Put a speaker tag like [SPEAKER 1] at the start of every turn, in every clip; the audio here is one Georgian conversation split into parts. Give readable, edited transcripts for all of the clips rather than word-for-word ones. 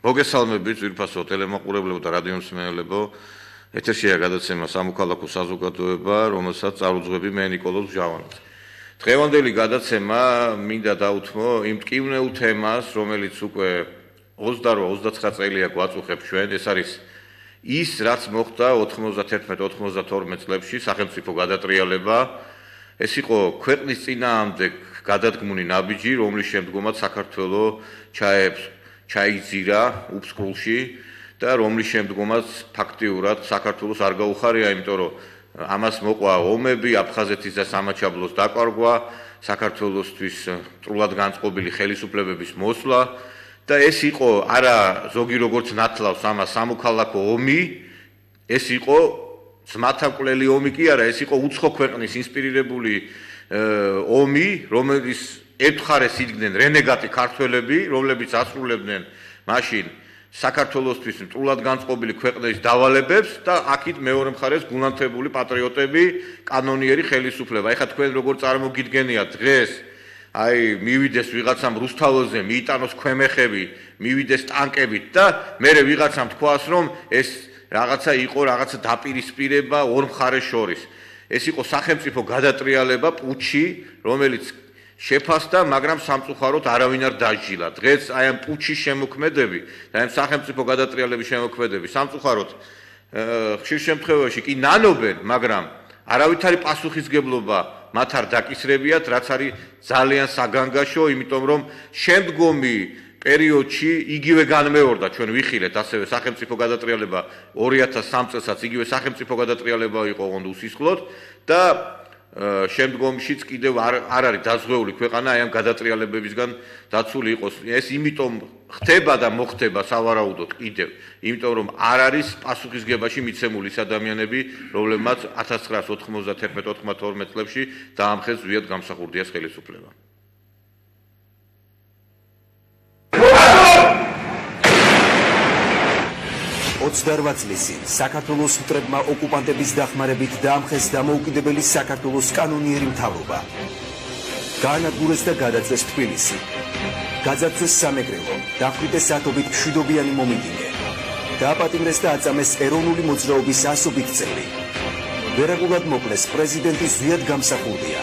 [SPEAKER 1] მოგესალმებით ძვირფასო ტელემაყურებლებო და რადიომსმენელებო. ეთერშია გადაცემა სამოქალაქო საზოგადოება, რომელსაც წარუძღვები მე ნიკოლოზ ჟავანოვი. დღევანდელი გადაცემა მინდა დაუთმო იმ მტკივნეულ თემას, რომელიც უკვე 28-29 წელია გვაწუხებს ჩვენ, ეს არის ის, რაც მოხდა 91-92 წლებში სახელმწიფო გადატრიალება. ეს იყო ქვეყნის წინააღმდეგ გადადგმული ნაბიჯი, რომლის შემდგომაც საქართველო ჩაიძირა უფსკულში და რომლის შემდგომაც ფაქტიურად საქართველოს არ გაუხარია, იმიტომ რომ ამას მოყვა ომები, აფხაზეთის და სამაჩაბლოს დაკარგვა, საქართველოსთვის სრულად განწყობილი ხელისუფლებების მოსვლა და ეს იყო არა ზოგი როგორც ნათლავს ამას სამოქალაქო ომი, ეს იყო ძმათამკვლელი ომი კი არა, ეს იყო უცხო ქვეყნის ინსპირირებული ომი, რომელიც ერთხარეს იდგნენ რენეგატი ქართველები, რომლებიც ასრულებდნენ მაშინ საქართველოსთვის სრულად განწყობილი ქვეყნის დავალებებს და აქეთ მეორე მხარეს გულანთებული პატრიოტები, კანონიერი ხელისუფლება. ეხლა თქვენ როგორ წარმოგიდგენიათ დღეს აი მივიდეს ვიღაცამ რუსთაველზე, მიიტანოს ქვემეხები, მივიდეს ტანკებით და მერე ვიღაცამ თქვას, რომ ეს რაღაცა იყო, რაღაცა დაპირისპირება ორ მხარეს შორის. ეს იყო სახელმწიფო გადატრიალება, პუჩი, რომელიც შეფასდა, მაგრამ სამწუხაროდ არავინ არ დაჟილა. დღეს აი ამ პუჩის შემოქმედები და ამ სახელმწიფო გადატრიალების შემოქმედები სამწუხაროდ ხშირ შემთხვევაში კი ნანობენ, მაგრამ არავითარი პასუხისგებლობა მათ არ დაკისრებიათ, რაც არის ძალიან საგანგაშო, იმიტომ რომ შემდგომი პერიოდში იგივე განმეორდა, ჩვენ ვიხილეთ ასევე სახელმწიფო გადატრიალება 2003 წელსაც იგივე სახელმწიფო გადატრიალება იყო ოღონდ უსისხლოდ და შემდგომშიც კიდევ არ არის დაზღვეული ქვეყანა აი ამ გადატრიალებებისგან დაცული იყოს. ეს იმიტომ ხდება და მოხდება სავარაუდოდ კიდევ, იმიტომ რომ არ არის პასუხისგებაში მიცემული ის ადამიანები, რომლებმაც 1991-92 წლებში დაამხეს ზვიად გამსახურდიას ხელისუფლება.
[SPEAKER 2] 28 წლის წინ საქართველოს მტრებმა ოკუპანტების დახმარებით დაამხეს დამოუკიდებელი საქართველოს კანონიერი მთავრობა. გაანადგურეს და გადაწვეს თბილისი. გაძარცვეს სამეგრელო, დახვრიტეს ათობით მშვიდობიანი მომიტინგე. დააპატიმრეს და აწამეს ეროვნული მოძრაობის ასობით წევრი. ვერაგულად მოკლეს პრეზიდენტი ზვიად გამსახურდია.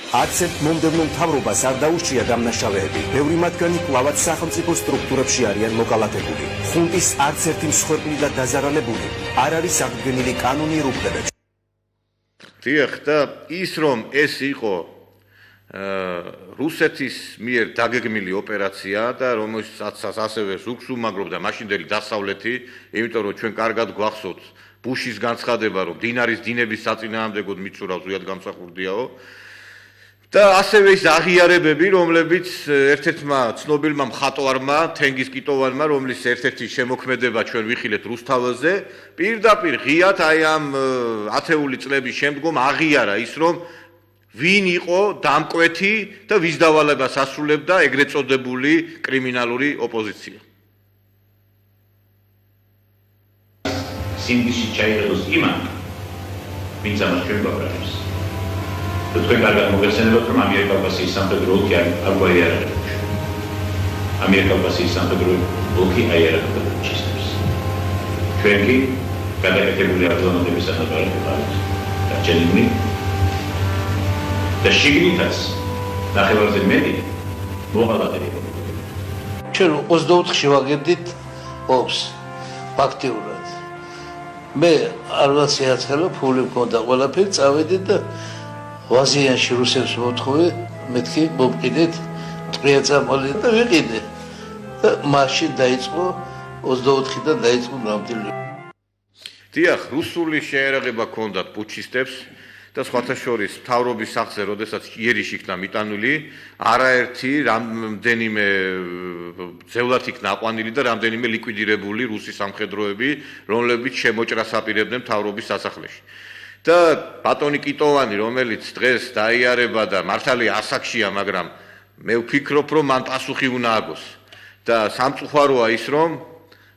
[SPEAKER 2] არცერთ მომდევნო მთავრობას არ დაუშია დამნაშავეები, ბევრი მათგანი კვლავაც სახელმწიფო სტრუქტურებში არიან მოკალათებული. ხუნტის არცერთი მსხვერპლი და დაზარალებული არ არის აღდგენილი კანონიერ უფლებებში.
[SPEAKER 1] დიახ, და ის რომ ეს იყო რუსეთის მიერ დაგეგმილი ოპერაცია და რომელსაც ასევე ზუგს უმაგრობდა მაშინდელი დასავლეთი, იმიტომ რომ ჩვენ კარგად გვახსოვთ ბუშის განცხადება, რომ დინარის დინების საწინააღმდეგოდ მიცურავს ზვიად გამსახურდიაო. და ასევე ის აღიარებები, რომლებიც ერთ-ერთმა ცნობილმა მხატვარმა, თენგიზ კიტოვანმა, რომლის ერთ-ერთი შემოქმედება ჩვენ ვიხილეთ რუსთაველზე, პირდაპირ ღიად აი ამ ათეული წლების შემდგომ აღიარა ის, რომ ვინ იყო დამკვეთი და ვის დავალებას ასრულებდა ეგრეთ წოდებული კრიმინალური ოპოზიცია.
[SPEAKER 3] სინდისში ჩაიღოს იმან, ვინც ამას ჩვენ გვაბრალებს. თქვენ კარგად მოგეხსენებათ, რომ ამიერკავკასიის სამხედრო ოლქი არ გვაიარებდა. ამიერკავკასიის სამხედრო ოლქი აიარებდა ჩისტებს. ჩვენ კი გადაკეთებული აღზრდების სანაპიროები ვართ. დაჩენილი და შიგნითაც ნახევარზე მეტი მოღალატები.
[SPEAKER 4] ჩვენ 24-ში ვაგებდით ოფს ფაქტიურად. მე არ ვაცეაცხელა, ფული მქონდა ყველაფერი, წავედი და ვაზიანში რუსებს მოთხოვე, მეთქი მოვყიდეთ, ტყია წამალი და ვიყიდე. და მაშინ დაიწყო 24-დან დაიწყო ნამდვილი.
[SPEAKER 1] დიახ, რუსული შეერაღება ჰქონდათ პუჩისტებს და სხვათა შორის მთავრობის სახლზე, როდესაც იერიში იქნა მიტანული, არაერთი რამდენიმე ძევლად იქნა აყვანილი და რამდენიმე ლიკვიდირებული რუსი სამხედროები, რომლებიც შემოჭრას აპირებდნენ მთავრობის სასახლეში. და ბატონი კიტოვანი, რომელიც დღეს დაიარება და მართალია ასაკშია, მაგრამ მე ვფიქრობ, რომ მან პასუხი უნდა აგოს. და სამწუხაროა ის, რომ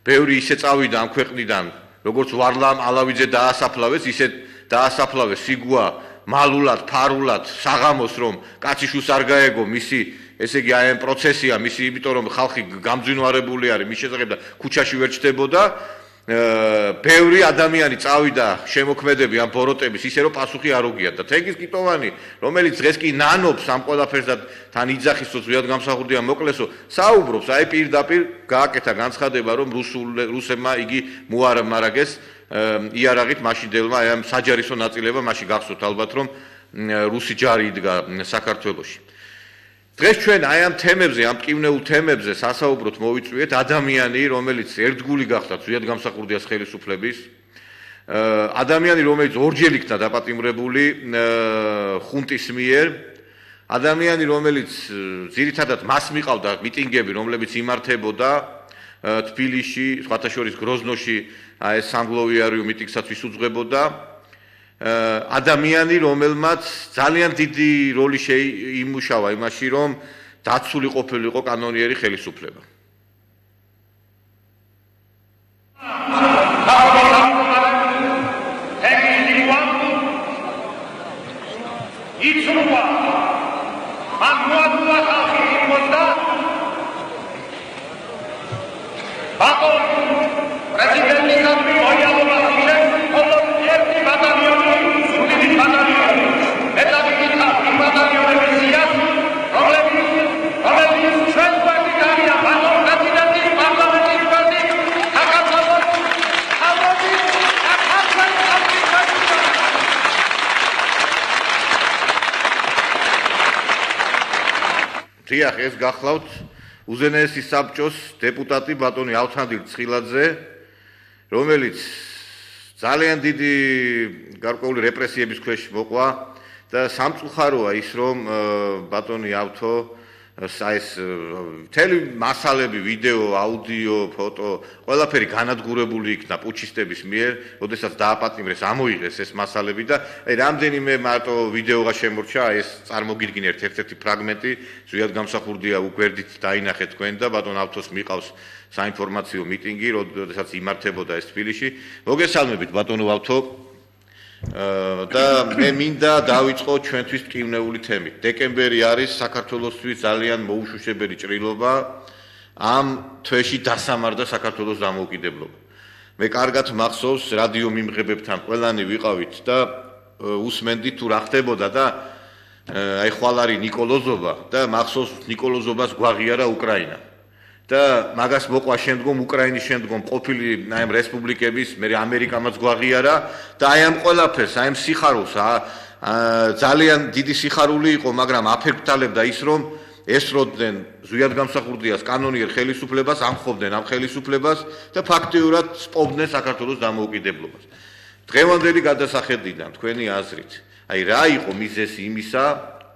[SPEAKER 1] ბევრი ისე წავიდა ამ ქვეყნიდან, როგორც ვარლამ ალავიძე დაასაფლავეს, ისე დაასაფლავეს სიგუა მალულად, ფარულად, საღამოს, რომ კაცი შუს არ გაეგო მისი ესე იგი აი ამ პროცესია მისი, იმიტომ რომ ხალხი გამძვინვარებული არის მის შესახებ და ქუჩაში ვერ ჩდებოდა, ბევრი ადამიანი წავიდა შემოქმედები ამ ბოროტების ისე რომ პასუხი არ უგია და თენგიზ კიტოვანი, რომელიც დღეს კი ნანობს ამ ყველაფერს და თან იძახისო ზვიად გამსახურდია მოკლესო, საუბრობს აი პირდაპირ გააკეთა განცხადება რომ რუსებმა იგი მოარამარაგეს იარაღით მაშინდელმა აი ამ საჯარისო ნაწილება მაშინ გახსოვთ ალბათ რომ რუსი ჯარი იდგა საქართველოში. დღეს ჩვენ აი ამ თემებზე, ამ მტკივნეულ თემებზე სასაუბროთ მოვიწვიეთ ადამიანი, რომელიც ერთგული გახდა ზვიად გამსახურდიას ხელისუფლების, ადამიანი, რომელიც ორჯერ იქნა დაპატიმრებული ხუნტის მიერ, ადამიანი, რომელიც ძირითადად მას მიყავდა მიტინგები, რომლებიც იმართებოდა თბილისში, სხვათა შორის გროზნოში, აი ეს სამგლოვიარო მიტინგსაც ვის უძღვებოდა. ადამიანი, რომელმაც ძალიან დიდი როლი შეიმუშავა იმაში, რომ დაცული ყოფილიყო კანონიერი ხელისუფლება. დიახ, ეს გახლავთ უზენაესი საბჭოს დეპუტატი ბატონი ავთანდილ ცხილაძე, რომელიც ძალიან დიდი გარკვეული რეპრესიების ქვეშ მოყვა და სამწუხაროა ის, რომ ბატონი ავთო ეს მთელი მასალები, ვიდეო, აუდიო, ფოტო, ყველაფერი განადგურებული იქნა პუჩისტების მიერ, როდესაც დააპატიმრეს, ამოიღეს ეს მასალები და რამდენიმე მარტო ვიდეოღა შემორჩა, ეს წარმოგიდგინეთ ერთ-ერთი ფრაგმენტი, ზვიად გამსახურდია უგვერდით დაინახეთ თქვენ და ბატონ ავთოს მიყავს საინფორმაციო მიტინგი, როდესაც იმართებოდა ეს თბილისში. მოგესალმებით ბატონო ავთო. და მე მინდა დავიწყო ჩვენთვის მტკივნეული თემით. დეკემბერი არის საქართველოსთვის ძალიან მოუშუშებელი ჭრილობა. ამ თვეში დასამარდა საქართველოს დამოუკიდებლობა. მე კარგად მახსოვს რადიო მიმღებებთან ყველანი ვიყავით და უსმენდით თუ რა ხდებოდა და აი ხვალარი ნიკოლოზობა და მახსოვს ნიკოლოზობას გვაღიარა უკრაინა. და მაგას მოყვა შემდგომ უკრაინის შემდგომ ყოფილი აი ამ რესპუბლიკების, მე ამერიკამაც გვაღიარა და აი ამ ყველაფერს, აი ამ სიხარულს ძალიან დიდი სიხარული იყო, მაგრამ აფერქტალებდა ის, რომ ესროდნენ ზვიად გამსახურდიას კანონიერ ხელისუფლებას, ამხობდნენ ამ ხელისუფლებას და ფაქტიურად სპობდნენ საქართველოს დამოუკიდებლობას. დღევანდელი გადასახედიდან თქვენი აზრით, აი რა იყო მიზეზი იმისა,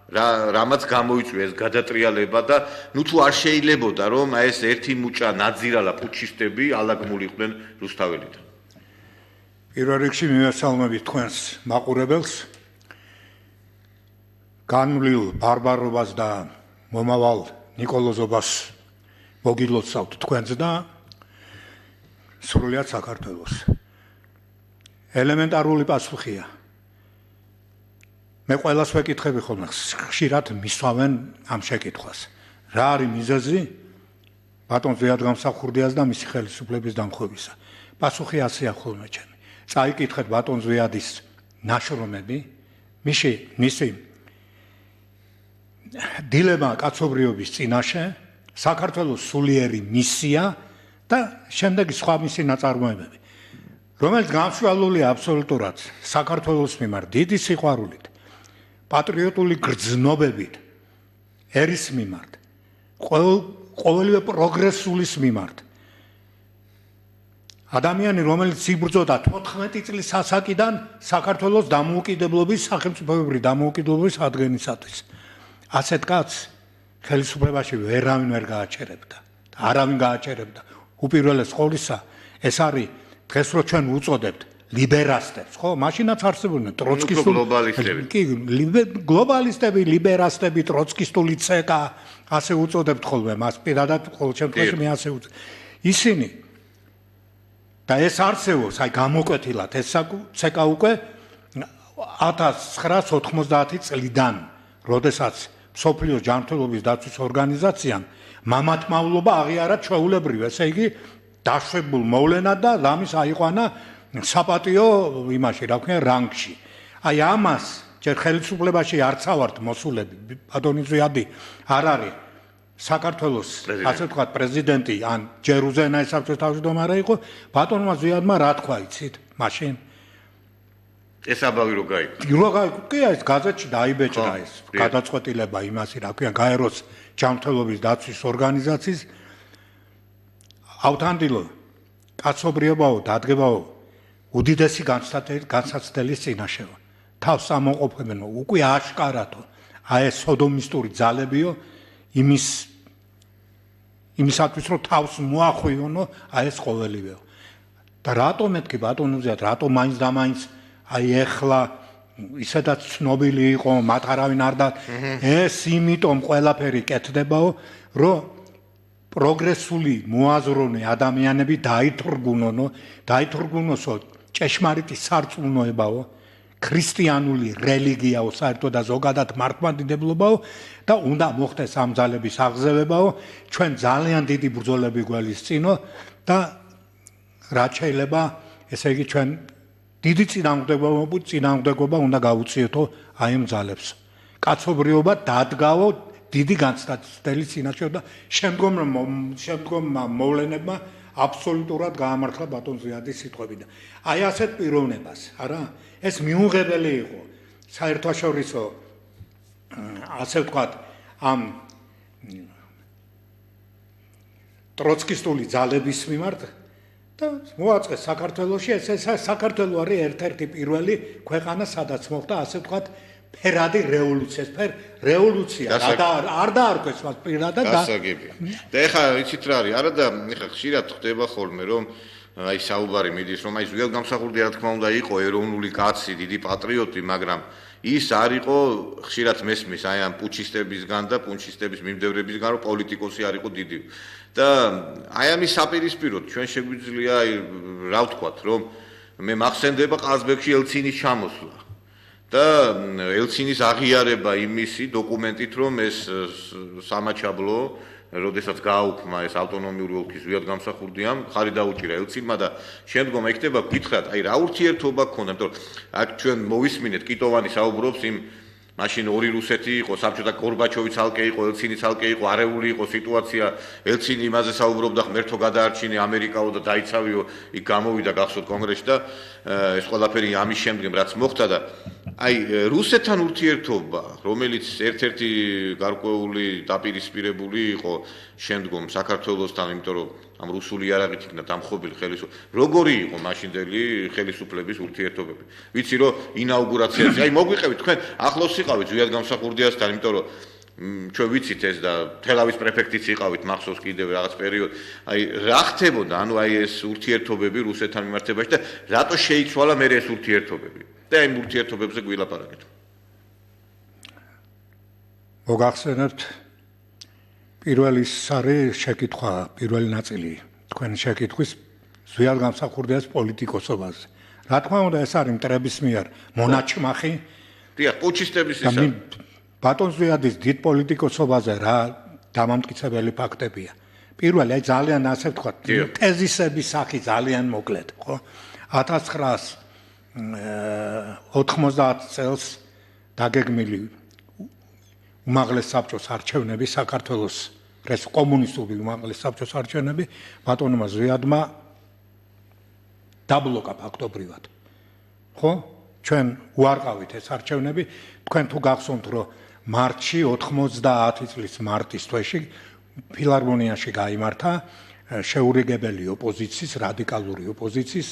[SPEAKER 1] რამაც გამოიწვია ეს გადატრიალება და ნუ თუ არ შეიძლებოდა რომ აი ეს ერთი მუჭა ნაძირალა პუჩისტები ალაგმულიყვნენ რუსთაველიდან.
[SPEAKER 5] პირველ რიგში მივესალმებით თქვენს მაყურებელს. განვლილ ბარბარობას და მომავალ ნიკოლოზობას მოგილოცავთ თქვენს და სრულიად საქართველოს. ელემენტარული პასუხია. მე ყველას ვეკითხები ხოლმე, ხშირად მისვავენ ამ შეკითხვას. რა არის მიზეზი ბატონ ზვიად გამსახურდიას და მისი ხელისუფლების დამხობისა? პასუხი ასეა ხოლმე ჩემი. წაიკითხეთ ბატონ ზვიადის ნაშრომები, მისი დილემა კაცობრიობის წინაშე, საქართველოს სულიერი მისია და შემდეგი სხვა მისი ნაწარმოებები, რომელიც გამსვლელულია აბსოლუტურად საქართველოს მიმართ დიდი სიყვარულით, პატრიოტული გრძნობებით ერის მიმართ, ყოველივე პროგრესულის მიმართ. ადამიანი, რომელიც იბრძოდა 14 წლის ასაკიდან საქართველოს დამოუკიდებლობის, სახელმწიფოებრივი დამოუკიდებლობის ადგენისათვის. ასეთ კაცს ხელისუფლებაში ვერავინ ვერ გააჩერებდა. არავინ გააჩერებდა. უპირველეს ყოვლისა, ეს არის დღეს რო ჩვენ უწოდებთ ლიბერასტებს, ხო? მაშინაც არსებობდნენ ტროცკისტული გლობალისტები, ლიბერასტები, ტროცკისტული ცეკა, ასე უწოდებთ ხოლმე მას პირადად ყოველ შემთხვევაში მე ასე უწოდებ. ისინი და ეს არსებობს, აი გამოკვეთილად ეს ცეკა უკვე 1990 წლიდან, როდესაც სოფლიოს ჯანმრთელობის დაცვის ორგანიზაციამ მამათმავლობა აღიარა ჩვეულებრივ, ესე იგი დაშვებულ მოვლენად და ამის აიყვანა საპატიო იმაში, რა ქვია, რანგში. აი ამას ჯერ ხელისუფლებაში არც ავართ მოსულები, ბატონი ზვიადი არ არის საქართველოს ასე ვთქვათ პრეზიდენტი ან ჯერ უზენაეს საბჭოს თავმჯდომარე იყო, ბატონმა ზვიადმა რა თქვა იცით მაშინ?
[SPEAKER 1] ეს აბავი რო გაიგო.
[SPEAKER 5] კი ეს გაზეთში დაიბეჭდა ეს გადაწყვეტილება იმასი, რა ქვია, გაეროს ჯანმრთელობის დაცვის ორგანიზაციის ავთანდილო კაცობრიობაო, დადგებაო, უდიდესი განსაცდელის წინაშეო. თავს ამოყოფებენ უკვე აშკარათო. აი ეს სოდომისტური ძალებიო იმისათვის რომ თავს მოახვიონო აი ეს ყოველივეო. და რატომ მეთქი ბატონუზეად, რატომ მაინც და მაინც აი ეხლა ისედაც ცნობილი იყო, მათ არავინ არ და ეს იმიტომ ყველაფერი კეთდებაო, რომ პროგრესული მოაზროვნე ადამიანები დაითურგუნოსო ჭეშმარიტი სარწმუნოებაო, ქრისტიანული რელიგიაო, საერთოდ და ზოგადად მართლმადიდებლობაო და უნდა მოხდეს ამ ძალების აღზევებაო, ჩვენ ძალიან დიდი ბრძოლები გველისწინო და რაც შეიძლება, ესე იგი ჩვენ დიდი წინააღმდეგობა უნდა გავუწიეთო აი ამ ძალებს. კაცობრიობა დადგაო დიდი განცდელი წინაშე და შემდგომ მოვლენებმა აბსოლუტურად გაამართლა ბატონ ზვიადის სიტყვები და აი ასეთ პიროვნებას, არა? ეს მიუღებელი იყო საერთაშორისო ასე ვთქვათ ამ ტროცკისტული ძალების მიმართ და მოაწყეს საქართველოში, ეს საქართველო არის ერთ-ერთი პირველი ქვეყანა, სადაც მოხდა ასე ვთქვათ ფერადი რევოლუცია, რევოლუცია არ დაარქვეს მას პირადად და
[SPEAKER 1] გასაგებია. და ეხლა იცით რა არის, არა და ეხლა ხშირად ხდება ხოლმე რომ აი საუბარი მიდის რომ აი ზოგადად გამსახურდი რა თქმა უნდა იყო ეროვნული კაცი, დიდი პატრიოტი, მაგრამ ის არ იყო ხშირად მესმის აი ამ პუჩისტებისგან და პუნჩისტების მიმდევრებისგან რომ პოლიტიკოსი არ იყო დიდი. და აი ამის საპირისპიროდ ჩვენ შეგვიძლია აი რა ვთქვათ რომ მე მახსენდება ყაზბეგში ელცინის ჩამოსვლა და ელცინის აღიარება იმისი დოკუმენტით რომ ეს სამაჩაბლო როდესაც გააუქმა ეს ავტონომიური ოლქის ზვიად გამსახურდიამ, ხარი დაუჭირა ელცინმა და შემდგომ ეკდება გითხრათ, აი რა ურთიერთობა გქონდა, იმიტომ რომ აქ ჩვენ მოვისმინეთ კიტოვანი საუბრობს იმ მაშინ ორი რუსეთი იყო, საბჭოთა გორბაჩოვი ცალკე იყო, ელცინი ცალკე იყო, არეული იყო სიტუაცია, ელცინი იმაზე საუბრობდა, ღმერთო გადაარჩინე ამერიკაო და დაიცავიო, იქ გამოვიდა გახსოვთ კონგრესში და ეს ყველაფერი ამის შემდგომ რაც მოხდა და აი რუსეთთან ურთიერთობა, რომელიც ერთ-ერთი გარკვეული დაპირისპირებული იყო შემდგომ საქართველოსთან, იმიტომ რომ ამ რუსული იარაღით იქნა დამხობილი ხელისუფლება. როგორი იყო მაშინდელი ხელისუფლების ურთიერთობები? ვიცი რომ ინაუგურაციაზე, აი მოგვიყევით თქვენ ახლოს იყავით ზვიად გამსახურდიასთან, იმიტომ რომ ჩვენ ვიცით ეს და თელავის პრეფექტიც იყავით მახსოვს კიდევ რაღაც პერიოდი. აი რა ხდებოდა, ანუ აი ეს ურთიერთობები რუსეთთან მიმართებაში და რატო შეიცვალა მე ეს ურთიერთობები? და იმ ურთიერთობებზე გვილაპარაკეთ.
[SPEAKER 5] მოგახსენებთ პირველი არის შეკითხვა, პირველი ნაწილი თქვენი შეკითხვის ზვიად გამსახურდიას პოლიტიკოსობაზე. რა თქმა უნდა, ეს არის მტრების მიერ მონაჩმახი.
[SPEAKER 1] დიახ, პუჩისტების ის არის.
[SPEAKER 5] ბატონ ზვიადის დიდ პოლიტიკოსობაზე რა დამამტკიცებელი ფაქტებია. პირველი, აი ძალიან ასე ვთქვათ, თეზისების სახი ძალიან მოკლედ, ხო? 1990 წელს დაგეგმილი უმაღლეს საბჭოს არჩევნები საქართველოს კომუნისტური უმაღლეს საბჭოს არჩევნები ბატონმა ზვიადმა დაბლოკა ფაქტობრივად. ხო? ჩვენ უარყავით ეს არჩევნები, თქვენ თუ გახსოვთ რომ მარტში 90 წლის მარტის თვეში ფილარმონიაში გაიმართა შეურიგებელი ოპოზიციის, რადიკალური ოპოზიციის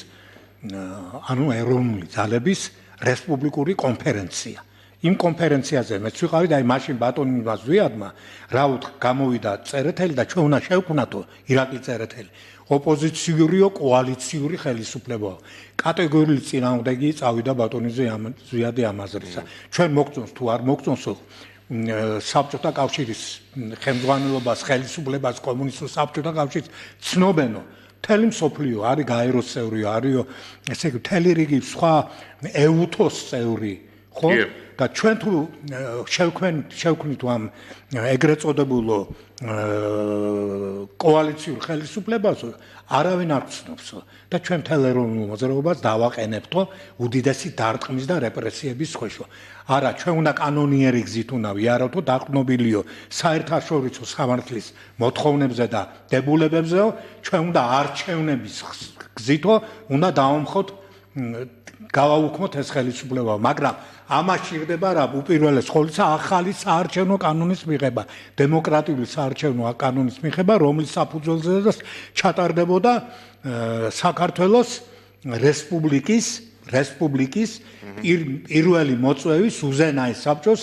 [SPEAKER 5] ანუ ეროვნული ძალების რესპუბლიკური კონფერენცია. იმ კონფერენციაზე მეც ვიყავი და აი მაშინ ბატონმა ზვიადმა რა გამოვიდა წერეთელი და ჩვენ უნდა შევქმნათო ირაკლი წერეთელი. ოპოზიციურიო კოალიციური ხელისუფლება. კატეგორიული წინააღმდეგი წავიდა ბატონი ზვიადი ამაზრისა. ჩვენ მოგწონს თუ არ მოგწონსო საბჭოთა კავშირის ხელმძღვანელობას, ხელისუფლებას, კომუნისტურ საბჭოთა კავშირს ცნობენო მთელი მსოფლიო არის გაეროს წევრი, არისო ესე იგი მთელი რიგი სხვა ეუთოს წევრი, ხო? და ჩვენ თუ შევქმნით ამ ეგრეთ წოდებულო კოალიციურ ხელისუფლებას არავინ არ ცნობს და ჩვენ მთელ ეროვნულ მოძრაობას დავაყენებთო უდიდესი დარტყმის და რეპრესიების ქვეშ. არა, ჩვენ უნდა კანონიერი გზით უნდა ვიარავთო დაყრდნობილიო საერთაშორისო სამართლის მოთხოვნებზე და დებულებებზეო, ჩვენ უნდა არჩევნების გზითო უნდა დავამხოთ გავაუქმოთ ეს ხელისუფლება, მაგრამ ამას ჭირდება რა უპირველეს ყოვლისა ახალი საარჩევნო კანონის მიღება, დემოკრატიული საარჩევნო კანონის მიღება, რომლის საფუძველზეც ჩატარდებოდა საქართველოს რესპუბლიკის პირველი მოწვევის უზენაეს საბჭოს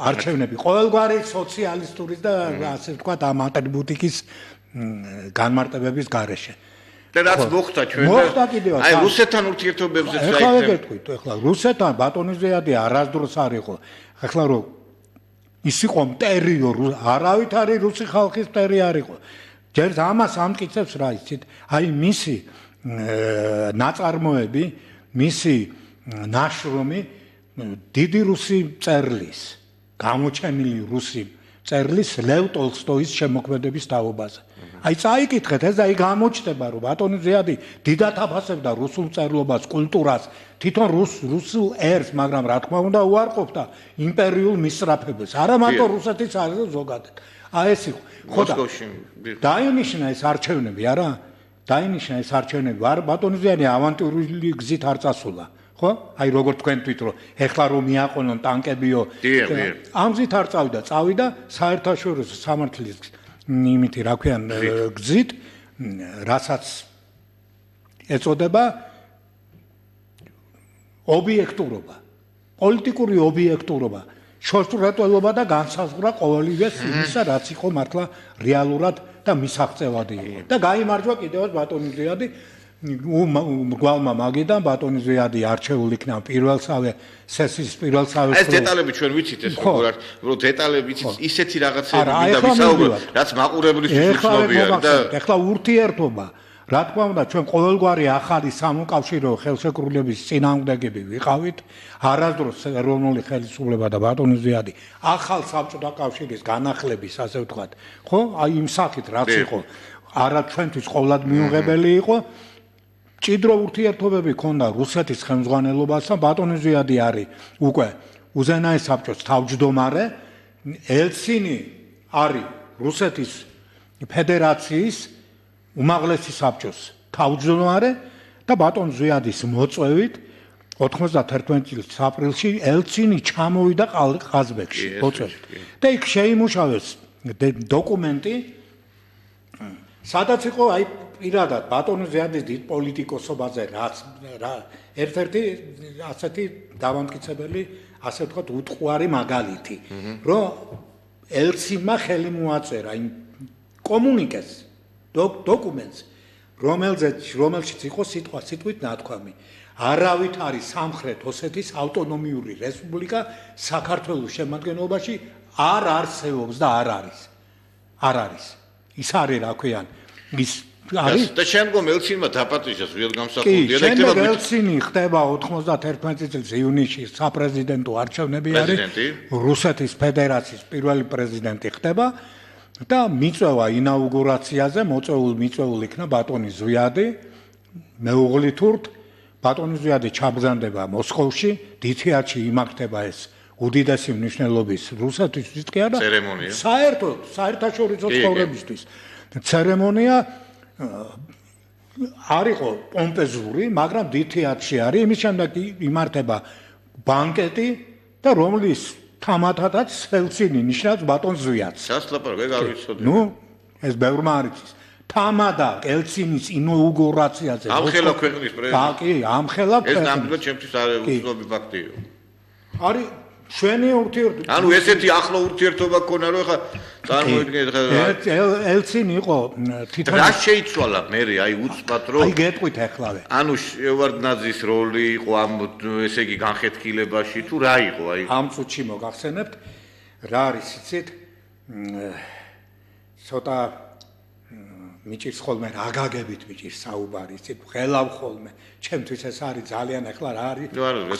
[SPEAKER 5] არჩევნები, ყოველგვარი სოციალისტური და ასე ვთქვათ ამ ატრიბუტიკის განმარტებების გარეშე.
[SPEAKER 1] და რაც მოხდა ჩვენ აი რუსეთთან ურთიერთობებზე
[SPEAKER 5] ეხლა გეტყვით, ეხლა რუსეთთან ბატონი ზეადი არასდროს არ იყო. ეხლა რომ ის იყო მტერიო, არავით არის რუსი ხალხის მტერი არ იყო. ჯერ ამას ამტკიცებს რა იცით? აი მისი ნაწარმოები, მისი ნაშრომი დიდი რუსი მწერლის, გამოჩენილი რუსი მწერლის ლევ ტოლსტოის შემოქმედების თაობაზე. აი წაიკითხეთ ეს და აი გამოჩნდება რომ ბატონი ზეადი დიდად აფასებდა რუსულ მწერლობას, კულტურას, თვითონ რუსულ ერს, მაგრამ რა თქმა უნდა უარყოფდა იმპერიულ მისწრაფებებს. არა მარტო რუსეთის არამედ ზოგადად. აი ეს იყო. ხო და დაინიშნა ეს არჩევნები, არა? დაინიშნა ეს არჩევნები, ბატონი ზეადი ავანტურული გზით არ წასულა. ხო? აი როგორ თქვენ თვით რომ ეხლა რომ მიაყენონ ტანკებიო, ამ გზით არ წავიდა საერთაშორისო სამართლის იმითი რა ქვიან გზით, რასაც ეწოდება ობიექტურობა, პოლიტიკური ობიექტურობა, შორსურათელობა და განსაზღვრა ყოველივეს იმისა, რაც იყო მართლა რეალურად და მისაღწევადი იყო. და გაიმარჯვა კიდევაც ბატონი ზეადი მრგვალმა მაგიდან ბატონი ზეადი არჩეულ იქნა პირველსავე სესიის პირველსავე
[SPEAKER 1] ეს დეტალები ჩვენ ვიცით ეს როგორ არის რომ დეტალები ვიცით ისეთი რაღაცები მინდა ვისაუბროთ რაც მაყურებლისთვის უცნობია და
[SPEAKER 5] ეხლა ურთიერთობა რა თქმა უნდა ჩვენ ყოველგვარი ახალი სამოკავშირო ხელშეკრულების წინააღმდეგები ვიყავით არასდროს ეროვნული ხელისუფლება და ბატონი ზეადი ახალ საბჭოთა კავშირის განახლების ასე ვთქვათ ხო აი იმ სახით რაც იყო არა ჩვენთვის ყოვლად მიუღებელი იყო ჭიდრო ურთიერთობები ქონდა რუსეთის ხელმძღვანელობასთან ბატონი ზეადი არის უკვე უზენაეს საბჭოს თავმჯდომარე ელცინი არის რუსეთის ფედერაციის უმაღლესი საბჭოს თავმჯდომარე და ბატონ ზეადის მოწვევით 91 წლის აპრილში ელცინი ჩამოვიდა ყაზბეგში მოწვევით და იქ შეიმუშავეს დოკუმენტი სადაც იყო აი პირადად ბატონი ზეადის დიდ პოლიტიკოსობაზე რა ერთ-ერთი ასეთი დავამტკიცებელი ასე ვთქვათ უტყუარი მაგალითი რომ ელცინმა ხელი მოაწერა იმ კომუნიკეს დოკუმენტს რომელშიც იყო სიტყვა სიტყვით ნათქვამი არავით არის სამხრეთ ოსეთის ავტონომიური რესპუბლიკა საქართველოს შემადგენლობაში არ არსებობს და არ არის ის არის რა ქვიან ის არის
[SPEAKER 1] და შემდგომ ელცინმა დაპატიჟა ზუსტად გამსახურდია და
[SPEAKER 5] იქნება ელცინი ხდება 91 წლის ივნისში საპრეზიდენტო არჩევნები არის რუსეთის ფედერაციის პირველი პრეზიდენტი ხდება და მიწვევა ინაუგურაციაზე მოწვეულ იქნა ბატონი ზვიადი მეუღლითურთ ბატონი ზვიადი ჩაბრძანდება მოსკოვში დითიარში იმართება ეს უდიდესი მნიშვნელობის რუსეთისთვის კი არა საერთაშორისო ცხოვრებისთვის ცერემონია არ იყო პომპეზური, მაგრამ დითიარში არის, იმის შემდეგ იმართება ბანკეტი და რომლის თამათადაც ელცინი ნიშნავს ბატონ ზვიადს.
[SPEAKER 1] სასლაპარაკო არ ვიცოდი.
[SPEAKER 5] ნუ ეს ბევრმა არ იცის. თამადა ელცინის ინაუგურაციაზე
[SPEAKER 1] ამხელა ქვეყნის პრეზიდენტი.
[SPEAKER 5] კი, ამხელა ქვეყნის.
[SPEAKER 1] ეს ნამდვილად ჩემთვის არის უცნობი ფაქტია.
[SPEAKER 5] არის ჩვენი ურთიერთობა.
[SPEAKER 1] ანუ ესეთი ახლო ურთიერთობა გქონა რომ ხა წარმოიდგინეთ ხა
[SPEAKER 5] ელცინი იყო თვითონ
[SPEAKER 1] რა შეიცვალა მე აი უცბად რომ
[SPEAKER 5] აი გეტყვით ახლავე.
[SPEAKER 1] ანუ შევარდნაძის როლი იყო ამ ესე იგი განხეთქილებაში თუ რა იყო აი
[SPEAKER 5] ამ წუთში მოგახსენებთ რა არის იცით ცოტა მიჭირს ხოლმე რა გაგებით მიჭირს საუბარი, იცით, ხელავ ხოლმე. ჩემთვის ეს არის ძალიან ახლა რა არის?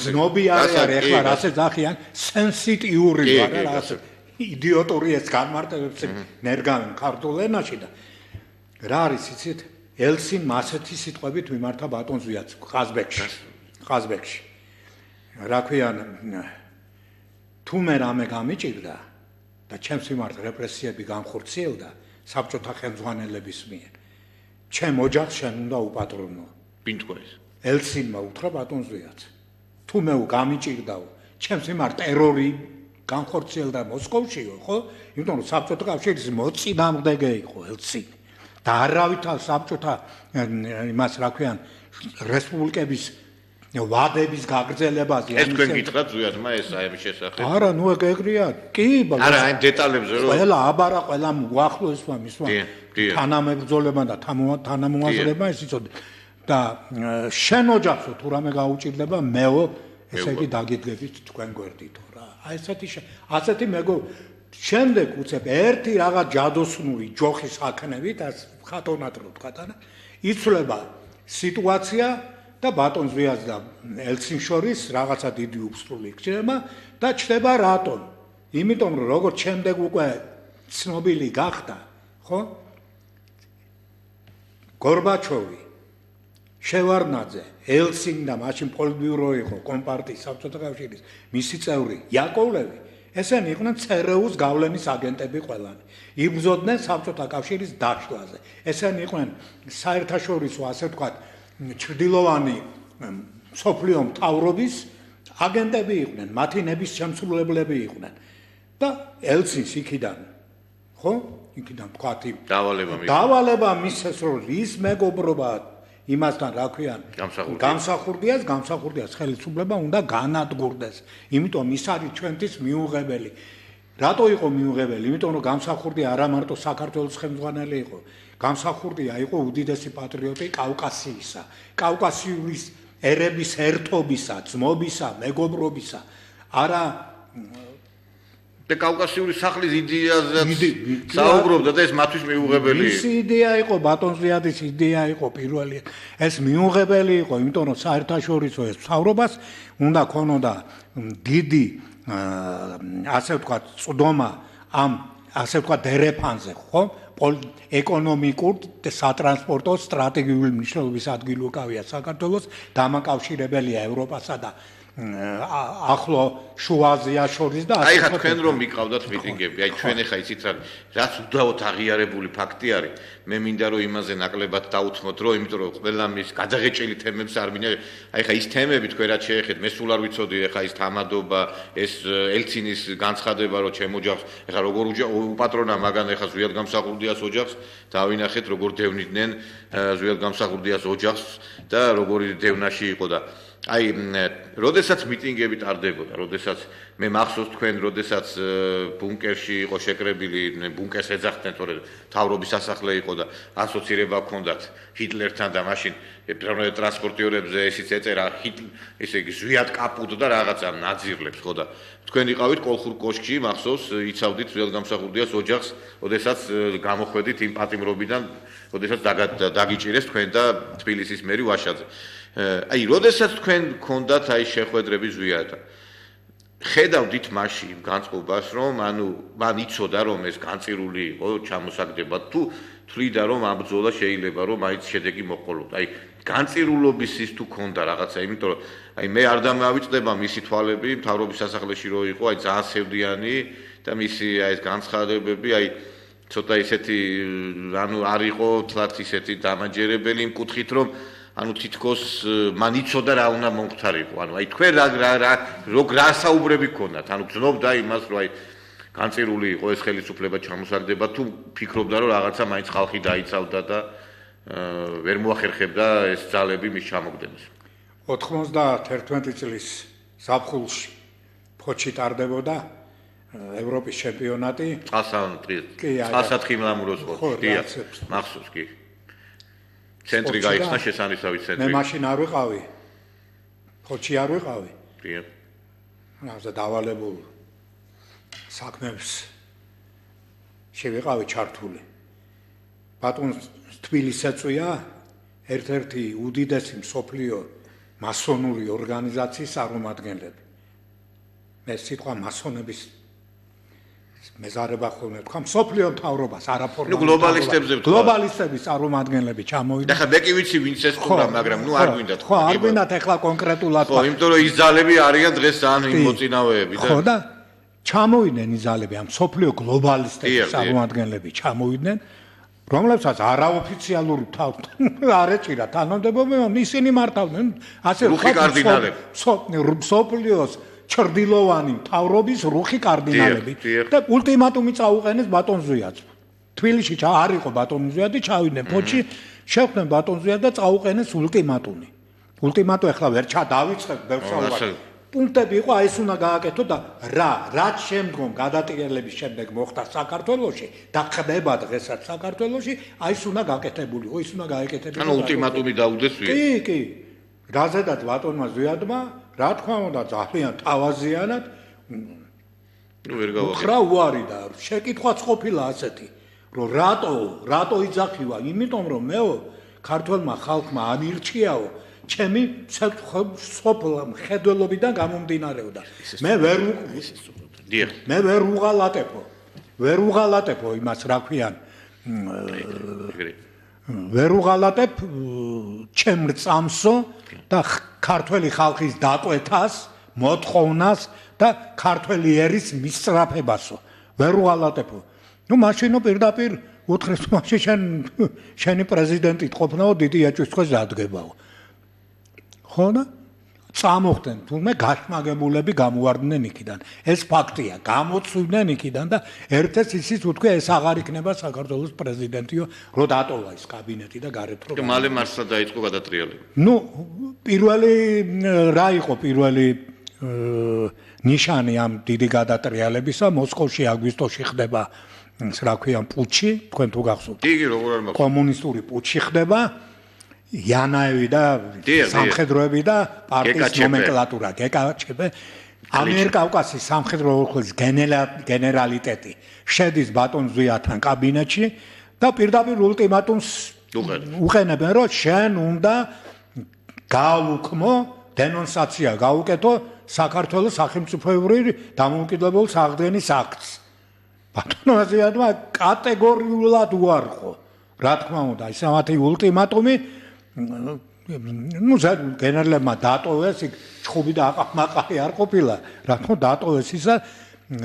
[SPEAKER 5] ზნობი არის ახლა რასაც ახიან სენსიტიური ვარ რა ასე. იდიოტური ეს განმარტებებს ნერგავენ ქართულ ენაში და რა არის იცით? ელცინ მასეთი სიტყვებით მიმართა ბატონ ზვიათს ყაზბეგში. რა ქვიან თუ მე რამე გამიჭირდა და ჩემს მიმართ რეპრესიები განხორციელდა საბჭოთა ხელმძღვანელების მიერ. ჩემ ოჯახს შენ უნდა უპატრონო.
[SPEAKER 1] პინტკოეს.
[SPEAKER 5] ელცინმა უთხრა ბატონ ზვიათს. თუ მე გამიჭირდაო, ჩემს მიმართ ტერორი განხორციელდა მოსკოვშიო, ხო? იმიტომ რომ საბჭოთა კავშირის მოწინააღმდეგე იყო ელცინი. და არავითარ საბჭოთა იმას რა ქვიან რესპუბლიკების ვადების გაგრძელებაზე
[SPEAKER 1] ეს თქვენ გითხრათ ზვიათმა ეს აი ამის შესახებ?
[SPEAKER 5] არა, ნუ ეგრეა. კი,
[SPEAKER 1] არა, აი დეტალებზე რომ
[SPEAKER 5] ყველა აბარა, ყველა უახლოესმა მისვა თანამებრძოლებმა და თანამოაზრებმა ეს იცოდე. და შენ ოჯახსო თუ რამე გაუჭირდება, მეო ესე იგი დაგიდგებით თქვენ გვერდითო რა. აი ასეთი მეგო შემდეგ უცებ ერთი რაღაც ჯადოსნური ჯოხის აქნებით, ას ხატონად რო ვთქვა და იცვლება სიტუაცია და ბატონ ზვიათს და ელცინ შორის რაღაცა დიდი უსწრული იქნება და ჩდება რატომ? იმიტომ რომ როგორც შემდეგ უკვე ცნობილი გახდა, ხო? გორბაჩოვი, შევარდნაძე, ელცინ და მაშინ პოლიტბიურო იყო კომპარტიის საბჭოთა კავშირის მისი წევრი იაკოვლევი, ესენი იყვნენ ЦРУ-ს გავლენის აგენტები ყველანი. იბრძოდნენ საბჭოთა კავშირის დაშლაზე. ესენი იყვნენ საერთაშორისო ასე ვთქვათ ჩრდილოვანი სოფლიო მთავრობის აგენტები იყვნენ, მათი ნების შემსრულებლები იყვნენ და ელცინს იქიდან, ხო? იქიდან ვთქვათ დავალება მისცეს რომ ის მეგობრობა იმასთან რა ქვიან გამსახურდიას ხელისუფლება უნდა განადგურდეს. იმიტომ ის არის ჩვენთვის მიუღებელი. რატო იყო მიუღებელი? იმიტომ რომ გამსახურდია არა მარტო საქართველოს ხელმძღვანელი იყო. გამსახურდია იყო უდიდესი პატრიოტი კავკასიისა. კავკასიის ერების ერთობისა, ძმობისა, მეგობრობისა. არა
[SPEAKER 1] და კავკასიური სახლის იდეაზე საუბრობდა და ეს მათთვის მიუღებელი იყო.
[SPEAKER 5] ის იდეა იყო ბატონ ზვიათის იდეა იყო პირველი. ეს მიუღებელი იყო, იმიტომ რომ საერთაშორისო ეს მთავრობას უნდა ქონოდა დიდი ასე ვთქვათ წვდომა ამ ასე ვთქვათ დერეფანზე, ხო? ეკონომიკურ და სატრანსპორტო სტრატეგიული მნიშვნელობის ადგილი უკავია საქართველოს, დამაკავშირებელია ევროპასა და ახლო შუა აზიას შორის და
[SPEAKER 1] აი ხა თქვენ რომ მიყავდათ მიტინგები, აი ჩვენ ხა იცით რაც უდავოდ აღიარებული ფაქტი არის, მე მინდა რომ იმაზე ნაკლებად დაუთმოთ, რომ იმიტომ რომ ყველა მის გადაღეჭილი თემებს არ მინდა, აი ხა ის თემები თქვენ რაც შეეხეთ, მე სულ არ ვიცოდი ხა ის თამადობა, ეს ელცინის განცხადება, რომ ჩემ ოჯახს ხა როგორ უპატრონა მაგან ხა ზვიად გამსახურდიას ოჯახს, დავინახეთ როგორ დევნიდნენ ზვიად გამსახურდიას ოჯახს და როგორი დევნაში იყო და აი, როდესაც მიტინგები ტარდებოდა, როდესაც მე მახსოვს თქვენ, როდესაც ბუნკერში იყო შეკრებილი, ბუნკერს ეძახდნენ, თორე თავრობის სასახლე იყო და ასოცირება ჰქონდათ ჰიტლერთან და მაშინ ტრანსპორტიორებზე ესიც ეწერა ესე იგი ზვიად კაპუტ და რაღაცა ნაძირლებს, ხო და თქვენ იყავით კოლხურ კოშკში, მახსოვს, იცავდით ზვიად გამსახურდიას ოჯახს, როდესაც გამოხვედით იმ პატიმრობიდან, როდესაც დაგიჭირეს თქვენ და თბილისის მერი ვაშაძე. აი, როდესაც თქვენ გქონდათ აი შეხვედრები ზვიადთან. ხედავდით მაშინ განწყობას, რომ ანუ მან იცოდა რომ ეს განწირული იყო, ჩამოსაგდება თუ თვლიდა რომ ამ ბრძოლა შეიძლება რომ მაინც შედეგი მოყოლოდა. აი, განწირულობის ის თუ ქონდა რაღაცა, იმიტომ რომ აი მე არ დამავიწყდება მისი თვალები მთავრობის სასახლეში რო იყო, აი ძალიან სევდიანი და მისი აი ეს განცხადებები, აი ცოტა ისეთი ანუ არ იყო თლათ ისეთი დამაჯერებელი იმ კუთხით რომ ანუ თითქოს მან იცოდა რა უნდა მომხდარიყო. ანუ აი თქვენ რა საუბრები გქონდათ? ანუ გძნობდა იმას, რომ აი განწირული იყო ეს ხელისუფლება ჩამოსაგდება თუ ფიქრობდა რომ რაღაცა მაინც ხალხი დაიცავდა და ვერ მოახერხებდა ეს ძალები მის ჩამოგდებას.
[SPEAKER 5] 91 წლის ზაფხულში ფოჩი ტარდებოდა ევროპის ჩემპიონატი.
[SPEAKER 1] წყალსათხილამუროს ხოთი. მახსოვს კი. ცენტრი გაიხსნა შესანიშნავი ცენტრი.
[SPEAKER 5] მე მაშინ არ ვიყავი. ფოჩი არ ვიყავი.
[SPEAKER 1] კი.
[SPEAKER 5] რაღაცა დავალებულ საქმეს შევიყავი ჩართული. ბატონ თბილისს ეწვია ერთ-ერთი უდიდესი მსოფლიო მასონური ორგანიზაციის წარმომადგენლები. მე სიტყვა მასონების მეზარება ხოლმე თქვა მსოფლიო მთავრობას არაფორმალურ გლობალისტების წარმომადგენლები ჩამოვიდნენ.
[SPEAKER 1] და ხა მე კი ვიცი ვინც ეს თქმა, მაგრამ ნუ არ გვინდა თქვა.
[SPEAKER 5] ხო, არ გვინდა ეხლა კონკრეტულად.
[SPEAKER 1] ხო, იმიტომ რომ ის ძალები არიან დღეს ძალიან იმოწინავეები და
[SPEAKER 5] ხო და ჩამოვიდნენ ის ძალები ამ მსოფლიო გლობალისტების წარმომადგენლები ჩამოვიდნენ, რომლებსაც არაოფიციალური არ ეჭირა თანამდებობები, ისინი მართავდნენ ასე
[SPEAKER 1] რუხი კარდინალები.
[SPEAKER 5] მსოფლიოს ჩრდილოვანი მთავრობის რუხი კარდინალები და ულტიმატუმი წაუყენეს ბატონ ზვიადს. თბილისში არ იყო ბატონ ზვიადი, ჩავიდნენ ფოთში, შეხვდნენ ბატონ ზვიადს და წაუყენეს ულტიმატუმი. ულტიმატუმი ახლა ვერ დავიწყებ ბევრსაუბარი. პუნქტები იყო, აი ეს უნდა გააკეთო და რაც შემდგომ გადატრიალების შემდეგ მოხდა საქართველოში და ხდება დღესაც საქართველოში, აი ეს უნდა გაკეთებული იყო, ის უნდა გააკეთებინა.
[SPEAKER 1] ანუ ულტიმატუმი დაუდეს ვინ?
[SPEAKER 5] კი. რაზედაც ბატონმა ზვიადმა რა თქმა უნდა ძალიან თავაზიანად
[SPEAKER 1] ნუ ვერ გავაკეთე.
[SPEAKER 5] ხრა უარი და შეკითხვაც ყოფილა ასეთი, რომ რატო იძახივა, იმიტომ რომ მეო ქართველმა ხალხმა ამირჩიაო ჩემი სოფლ მხედველობიდან გამომდინარეოდა. მე ვერ უღალატებო იმას რა ქვიან. ვერ უღალატებ ჩემ რწამსო და ქართველი ხალხის დატვეთას, მოთხოვნას და ქართველი ერის მისწრაფებასო. ვერ უღალატებო. ნუ მაშინო პირდაპირ უთხრეს მაშინ შენი პრეზიდენტი ყოფნაო დიდი ეჭვისთვის დადგებაო. ხო და წამოხდნენ თუმე გაშმაგებულები გამოვარდნენ იქიდან. ეს ფაქტია, გამოცვიდნენ იქიდან და ერთ-ერთ ისიც უთქვია ეს აღარ იქნება საქართველოს პრეზიდენტიო, რო დატოვა ის კაბინეტი და გარეთ რო.
[SPEAKER 1] და მალე მარცხა დაიწყო გადატრიალება.
[SPEAKER 5] ნუ პირველი რა იყო პირველი ნიშანი ამ დიდი გადატრიალებისა, მოსკოვში აგვისტოში ხდება რა ქვია პუჩი, თქვენ თუ გახსოვთ.
[SPEAKER 1] იგი როგორ არ მაქვს.
[SPEAKER 5] კომუნისტური პუჩი ხდება. იანაევი და სამხედროები და პარტიის ნომენკლატურა გეკაჩებ ამიერკავკასიის სამხედრო ოლქის გენერალიტეტი შედის ბატონ ზვიადთან კაბინეტში და პირდაპირ ულტიმატუმს უყენებენ რომ შენ უნდა გააუქმო დენონსაცია გაუკეთო საქართველოს სახელმწიფოებრივი დამოუკიდებლობის აღდგენის აქტს. ბატონ ზვიადმა კატეგორიულად უარყო. რა თქმა უნდა ის ამათი ულტიმატუმი ნუ გენერლებმა დატოვეს იქ ჩხუბი და აყამაყარი არ ყოფილა რა თქმა დატოვეს ისა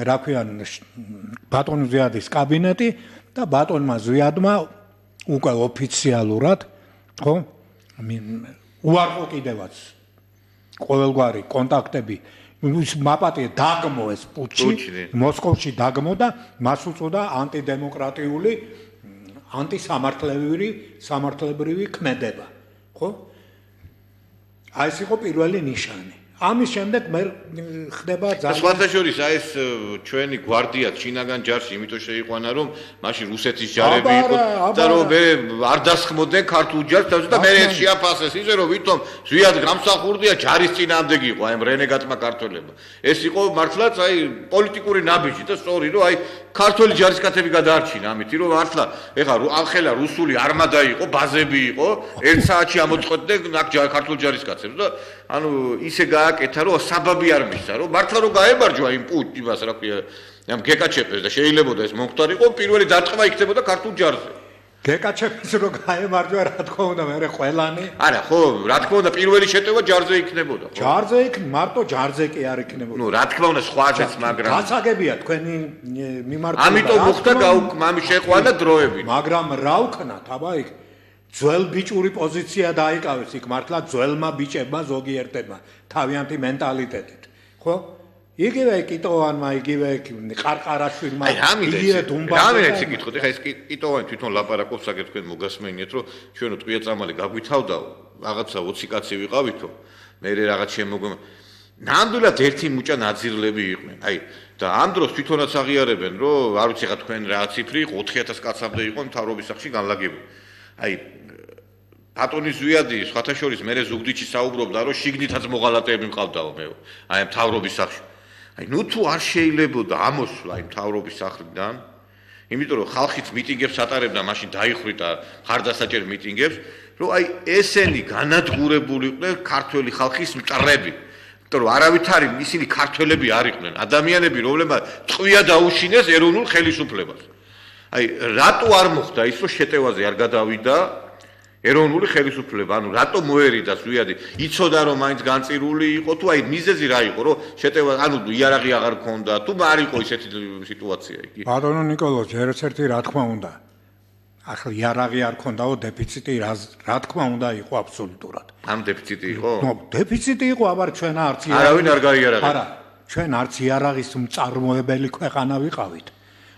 [SPEAKER 5] რა ქვიან ბატონ ზვიადის კაბინეტი და ბატონმა ზვიადმა უკვე ოფიციალურად ხო უარყო კიდევაც ყოველგვარი კონტაქტები ის მაპატია დაგმო ეს პუჩი მოსკოვში დაგმო და მას უწოდა ანტიდემოკრატიული ანტისამართლებრივი ქმედება ხო? აი ეს იყო პირველი ნიშანი. ამის შემდეგ მე ხდება
[SPEAKER 1] ძალიან სხვათაშორის აი ეს ჩვენი გვარდია ჩინაგან ჯარში იმიტომ შეიყვანა რომ მაშინ რუსეთის ჯარები იყო და რომ მე არ დასხმოდნენ ქართულ ჯარს და მე ეს შეაფასეს ისე რომ ვითომ ზვიად გამსახურდია ჯარის წინააღმდეგ იყო აი რენეგატმა ქართველებმა. ეს იყო მართლაც აი პოლიტიკური ნაბიჯი და სწორი რომ აი ქართული ჯარისკაცები გადაარჩინა ამით რომ მართლა ეხლა ახლა რუსული არმადა იყო, ბაზები იყო, 1 საათში ამოწყვეტდნენ აქ ქართულ ჯარისკაცებს და ანუ ისე გააკეთა რომ საბაბი არ მისცა რომ მართლა რომ გაემარჯვა იმ იმას რა ქვია ამ გეკაჩეპეს და შეიძლებოდა ეს მომხდარიყო პირველი დარტყმა იქნებოდა ქართულ ჯარზე.
[SPEAKER 5] გეკაჩეპეს რომ გაემარჯვა რა თქმა უნდა მე ყველანი
[SPEAKER 1] არა ხო რა თქმა უნდა პირველი შეტევა ჯარზე იქნებოდა ხო
[SPEAKER 5] ჯარზე მარტო ჯარზე კი არ იქნებოდა
[SPEAKER 1] ნუ რა თქმა უნდა სხვასაც მაგრამ
[SPEAKER 5] გასაგებია თქვენი მიმართულება
[SPEAKER 1] ამიტომ მოხდა გაუკმამი შეყვანა დროები
[SPEAKER 5] მაგრამ რა ვქნათ აბა იქ ძველ ბიჭური პოზიცია დაიკავეს იქ მართლა ძველმა ბიჭებმა ზოგიერთებმა თავიანთი მენტალიტეტით ხო იგივე კიტოვანმა იგივე ყარყარაშვილმა იგივე დუმბაძე
[SPEAKER 1] რამეც იკითხოთ ეხა ეს კიტოვანი თვითონ ლაპარაკობს აგერ თქვენ მოგასმენიეთ რომ ჩვენო ტყვია წამალი გაგვითავდაო რაღაცა 20 კაცი ვიყავითო მე რაღაც შემოგმა ნამდვილად ერთი მუჭა ნაძირლები იყვნენ აი და ამ დროს თვითონაც აღიარებენ რომ არ ვიცი ხა თქვენ რა ციფრი იყო 4000 კაცამდე იყო მთავრობის სახში განლაგებული აი ბატონი ზვიადი სხვათა შორის მე ზუგდიდში საუბრობდა რომ შიგნითაც მოღალატეები მყავდაო მე აი მთავრობის სახში აი ნუ თუ არ შეიძლებოდა ამოსვლა იმ მთავრობის სახლიდან იმიტომ რომ ხალხიც მიტინგებს ატარებდა, მაშინ დაიხრიტა ხარდასაჭერ მიტინგებს, რომ აი ესენი განადგურებული იყვნენ ქართველი ხალხის მტრები. იმიტომ რომ არავითარი ისინი ქართველები არ იყვნენ, ადამიანები, რომლებმაც წვია დაუშინეს ეროვნულ ხელისუფლებას. აი რატო არ მოხდა ის, რომ შეტევაზე არ გადავიდა ეროვნული ხელისუფლება, ანუ რატო მოერიდა ზვიადი? იცოდა რომ მაინც განწირული იყო თუ აი მიზეზი რა იყო, რომ შეტევა, ანუ იარაღი აღარ ქონდა, თუ არ იყო ისეთი სიტუაცია იგი.
[SPEAKER 5] ბატონო ნიკოლოზ, ერთ-ერთი რა თქმა უნდა. ახლა იარაღი არ ქონდაო, დეფიციტი რა თქმა უნდა იყო აბსოლუტურად.
[SPEAKER 1] ამ დეფიციტი იყო?
[SPEAKER 5] ნო, დეფიციტი იყო, აბარ ჩვენ არც
[SPEAKER 1] არავინ არ გაიარაღებდა.
[SPEAKER 5] არა, ჩვენ არც იარაღის მწარმოებელი ქვეყანა ვიყავით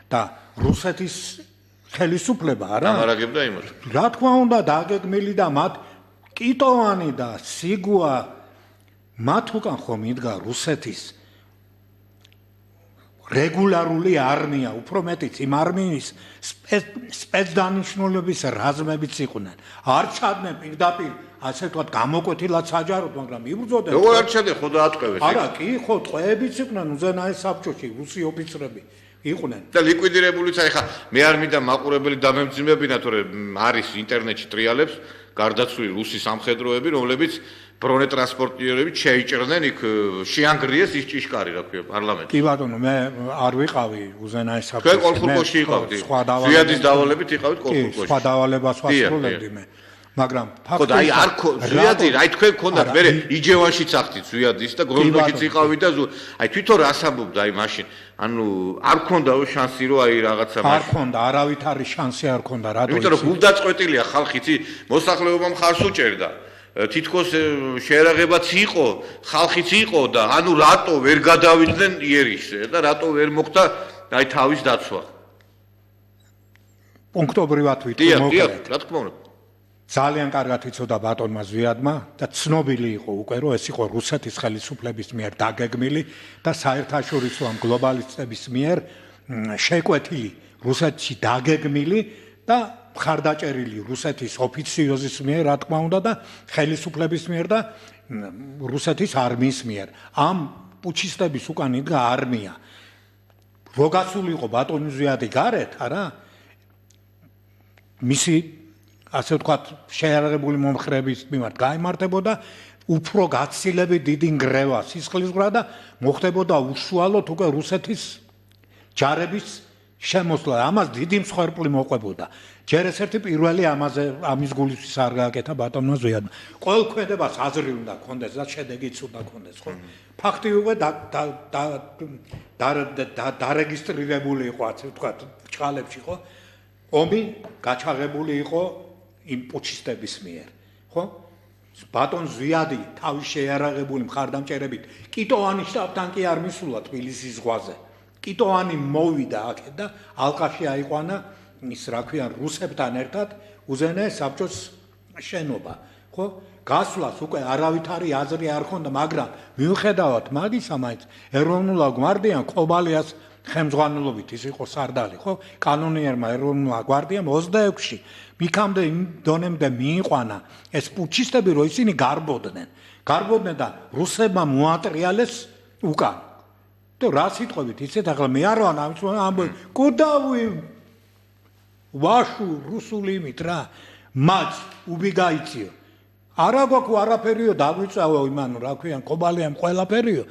[SPEAKER 5] და რუსეთის ხელისუფლება არა
[SPEAKER 1] ამარაგებდა იმას.
[SPEAKER 5] რა თქმა უნდა დაგეგმილი და მათ კიტოვანი და სიგუა მათ უკან ხომ იდგა რუსეთის რეგულარული არმია, უფრო მეტიც იმ არმიის სპეცდანიშნულების რაზმებიც იყვნენ. არ ჩადნენ პირდაპირ, ასე ვთქვათ, გამოკვეთილად საჯაროდ, მაგრამ იბრძოდნენ.
[SPEAKER 1] როგორ არ ჩადე ხო დაატყვევეს?
[SPEAKER 5] არა, კი, ხო, ტყვეებიც იყვნენ უზენაეს საბჭოში, რუსი ოფიცრები იყვნენ.
[SPEAKER 1] და ლიკვიდირებულიც აი ხა მე არ მინდა მაყურებელი დამემძიმებინა, თორემ არის ინტერნეტში ტრიალებს გარდაცვლილი რუსი სამხედროები, რომლებიც ბრონეტრანსპორტიერებით შეიჭრნენ იქ შეანგრიეს ის ჭიშკარი, რა ქვია, პარლამენტში.
[SPEAKER 5] კი ბატონო, მე არ ვიყავი უზენაეს საბჭოში.
[SPEAKER 1] თქვენ კოლხურკოში იყავთ. ზვიადის დავალებით იყავით კოლხურკოში.
[SPEAKER 5] სხვა დავალებას ვასრულებდი მე. მაგრამ
[SPEAKER 1] ხო და აი არ ზვიადი, აი თქვენ გქონდათ მე იჯევანშიც ახთით ზვიადის და გროზნოშიც იყავით და აი თვითონ რას ამბობდა აი მაშინ. ანუ არ ქონდაო შანსი რომ აი რაღაცა
[SPEAKER 5] არ ქონდა, არავითარი შანსი არ ქონდა, რატო?
[SPEAKER 1] იმიტომ რომ გულდაწყვეტილია ხალხი, მოსახლეობა მხარს უჭერდა. თითქოს შეერაღებაც იყო, ხალხიც იყო და ანუ რატო ვერ გადავიდნენ იერიშზე და რატო ვერ მოხდა აი თავის დაცვა.
[SPEAKER 5] პუნქტობრივად ვიტყვი
[SPEAKER 1] დიახ,
[SPEAKER 5] მოკლედ.
[SPEAKER 1] რა თქმა უნდა.
[SPEAKER 5] ძალიან კარგად იცოდა ბატონმა ზვიადმა და ცნობილი იყო უკვე რომ ეს იყო რუსეთის ხელისუფლების მიერ დაგეგმილი და საერთაშორისო ამ გლობალისტების მიერ შეკვეთილი რუსეთში დაგეგმილი და მხარდაჭერილი რუსეთის ოფიციოზის მიერ, რა თქმა უნდა და ხელისუფლების მიერ და რუსეთის არმიის მიერ. ამ პუჩისტების უკან იდგა არმია. რო გასულიყო ბატონი ზვიადი გარეთ, არა? მისი ასე ვთქვათ, შეიარაღებული მომხრეების მიმართ გაიმართებოდა უფრო გაცილებით დიდი ნგრევა სისხლისღვრა და მოხდებოდა უშუალოდ უკვე რუსეთის ჯარების შემოსვლა. ამას დიდი მსხვერპლი მოყვებოდა. ჯერ ეს ერთი პირველი ამის გულისთვის არ გააკეთა ბატონმა ზვიადმა. ყოველ ქმედებას აზრი უნდა ქონდეს და შედეგიც უნდა ქონდეს, ხო? ფაქტი უკვე დარეგისტრირებული იყო, ასე ვთქვათ, ჭყალებში, ხო? ომი გაჩაღებული იყო იმ პუჩისტების მიერ, ხო? ბატონ ზვიადი თავის შეიარაღებული მხარდამჭერებით კიტოვანის შტაბთან კი არ მისულა თბილისის ზღვაზე. კიტოვანი მოვიდა აქეთ და ალყაში აიყვანა ის რა ქვია რუსებთან ერთად უზენაეს საბჭოს შენობა, ხო? გასვლას უკვე არავითარი აზრი არ ჰქონდა, მაგრამ მიუხედავად მაგისა, მაინც ეროვნულა გვარდიამ ყობალიას ხელმძღვანელობით ის იყო სარდალი, ხო? კანონიერმა ეროვნულა გვარდიამ 26-ში მიქამდე იმ დონემდე მიიყვანა ეს პუჩისტები, რომ ისინი გარბოდნენ და რუსებმა მოატრიალეს უკან. და რა სიტყვებით იცით, ახლა მე არ ვარ ამის ამბობ, კუდავი ვაშუ რუსული იმით რა, მათ უბიგაიციო. არა გვაქვს არაფერიო დაგვიწავო იმანო, რა ქვიან, ყობალიამ ყველაფერიო.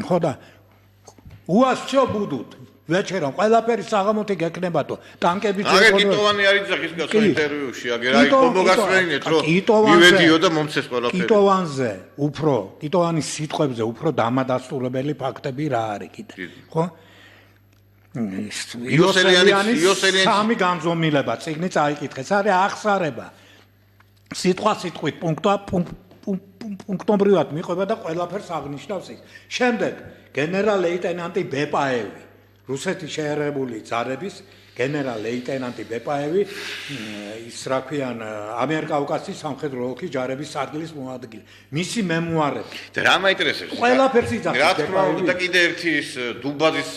[SPEAKER 5] ხო და უასჩო ბუდუთ. ვეჩერან ყველაფერი საღამოთი გეკნებათო. ტანკებიც
[SPEAKER 1] აგერ კიტოვანი არის ძახის გასულ ინტერვიუში, აგერ აი მოგასმენინეთ, რომ მივედიო და მომცეს ყველაფერი.
[SPEAKER 5] კიტოვანზე უფრო, კიტოვანის სიტყვებზე უფრო დამადასტურებელი ფაქტები რა არის კიდე, ხო? იოსელიანის სამი განზომილება წიგნი წაიკითხეს, არის აღსარება. სიტყვით პუნქტობრივად მიყვება და ყველაფერს აღნიშნავს ის. შემდეგ გენერალ-ლეიტენანტი ბეპაევი, რუსეთის შეიარაღებული ძალების გენერალ-ლეიტენანტი ბეპაევი, ის რა ქვიან, ამიერკავკასიის სამხედრო ოლქის ჯარების სარდლის მოადგილე. მისი მემუარები.
[SPEAKER 1] და რა მაინტერესებს?
[SPEAKER 5] ყველაფერს იძახის.
[SPEAKER 1] რა თქმა უნდა და კიდე ერთი ის დუმბაძის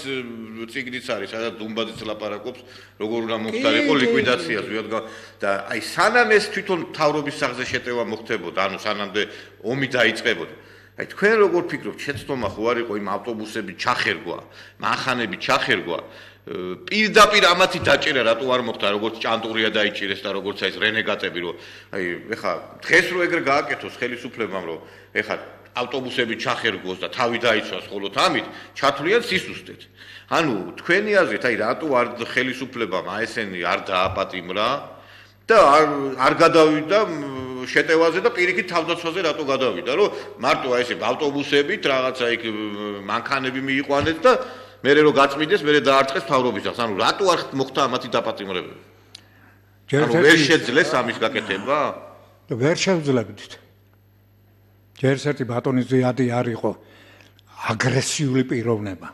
[SPEAKER 1] წიგნიც არის, სადაც დუმბაძიც ლაპარაკობს, როგორ უნდა მოხდარიყო ლიკვიდაცია ზვიადგა და აი სანამ ეს თვითონ თავრობის სახლზე შეტევა მოხდებოდა, ანუ სანამდე ომი დაიწყებოდა. აი თქვენ როგორ ფიქრობთ, შეცდომა ხო არ იყო იმ ავტობუსების ჩახერგვა, მანქანების ჩახერგვა, პირდაპირ ამათი დაჭერა რატო არ მოხდა, როგორც ჭანტურია დაიჭირეს და როგორც აი ეს რენეგატები, რომ აი ეხა დღეს რო ეგრე გააკეთოს ხელისუფლებამ, რომ ეხა ავტობუსები ჩახერგოს და თავი დაიცვას ხოლოთ ამით, ჩათვლიან სისუსტეთ. ანუ თქვენი აზრით, აი რატო არ ხელისუფლებამ ASN-ი არ დააპატიმრა და არ გადავიდა შეტევაზე და პირიქით თავდაცვაზე რატო გადავიდა, რომ მარტო აი ესე ავტობუსებით რაღაცა იქ მანქანები მიიყვანეს და მერე რო გაწმიდეს, მერე დაარწეს თავრობისას. ანუ რატო არ მოხდა ამათი დაპატიმრებები? ანუ ვერ შეძლეს ამის გაკეთება?
[SPEAKER 5] ვერ შევძლებდით. ჯერ ერთი ბატონი ზიადი არ იყო აგრესიული პიროვნება.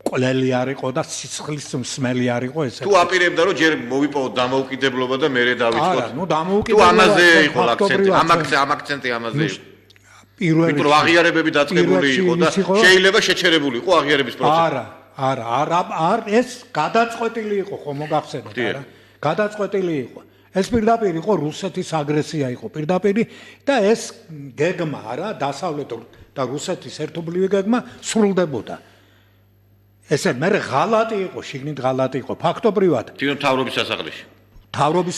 [SPEAKER 5] ყველელი არ იყო და სისხლის მსმელი არ იყო ესე.
[SPEAKER 1] თუ აპირებდა რომ ჯერ მოვიპოვოთ დამოუკიდებლობა და მერე დავიწყოთ.
[SPEAKER 5] არა, ნუ დამოუკიდებლობა.
[SPEAKER 1] თუ ამაზე იყო აქცენტი, ამ აქცენტი ამაზე იყო.
[SPEAKER 5] პირველი
[SPEAKER 1] იმიტომ რომ აღიარებები დაწყებული იყო და შეიძლება შეჩერებული იყო აღიარების პროცესი.
[SPEAKER 5] არა, ეს გადაწყვეტილი იყო, ხო მოგახსენოთ, არა? გადაწყვეტილი იყო. ეს პირდაპირ იყო რუსეთის აგრესია იყო პირდაპირ და ეს გეგმა არა დასავლეთ და რუსეთის ერთობლივი გეგმა სრულდებოდა. ესე მე ღალატი იყო, შიგნით ღალატი იყო, ფაქტობრივად.
[SPEAKER 1] თვითონ თავრობის სასახლეში.
[SPEAKER 5] თავრობის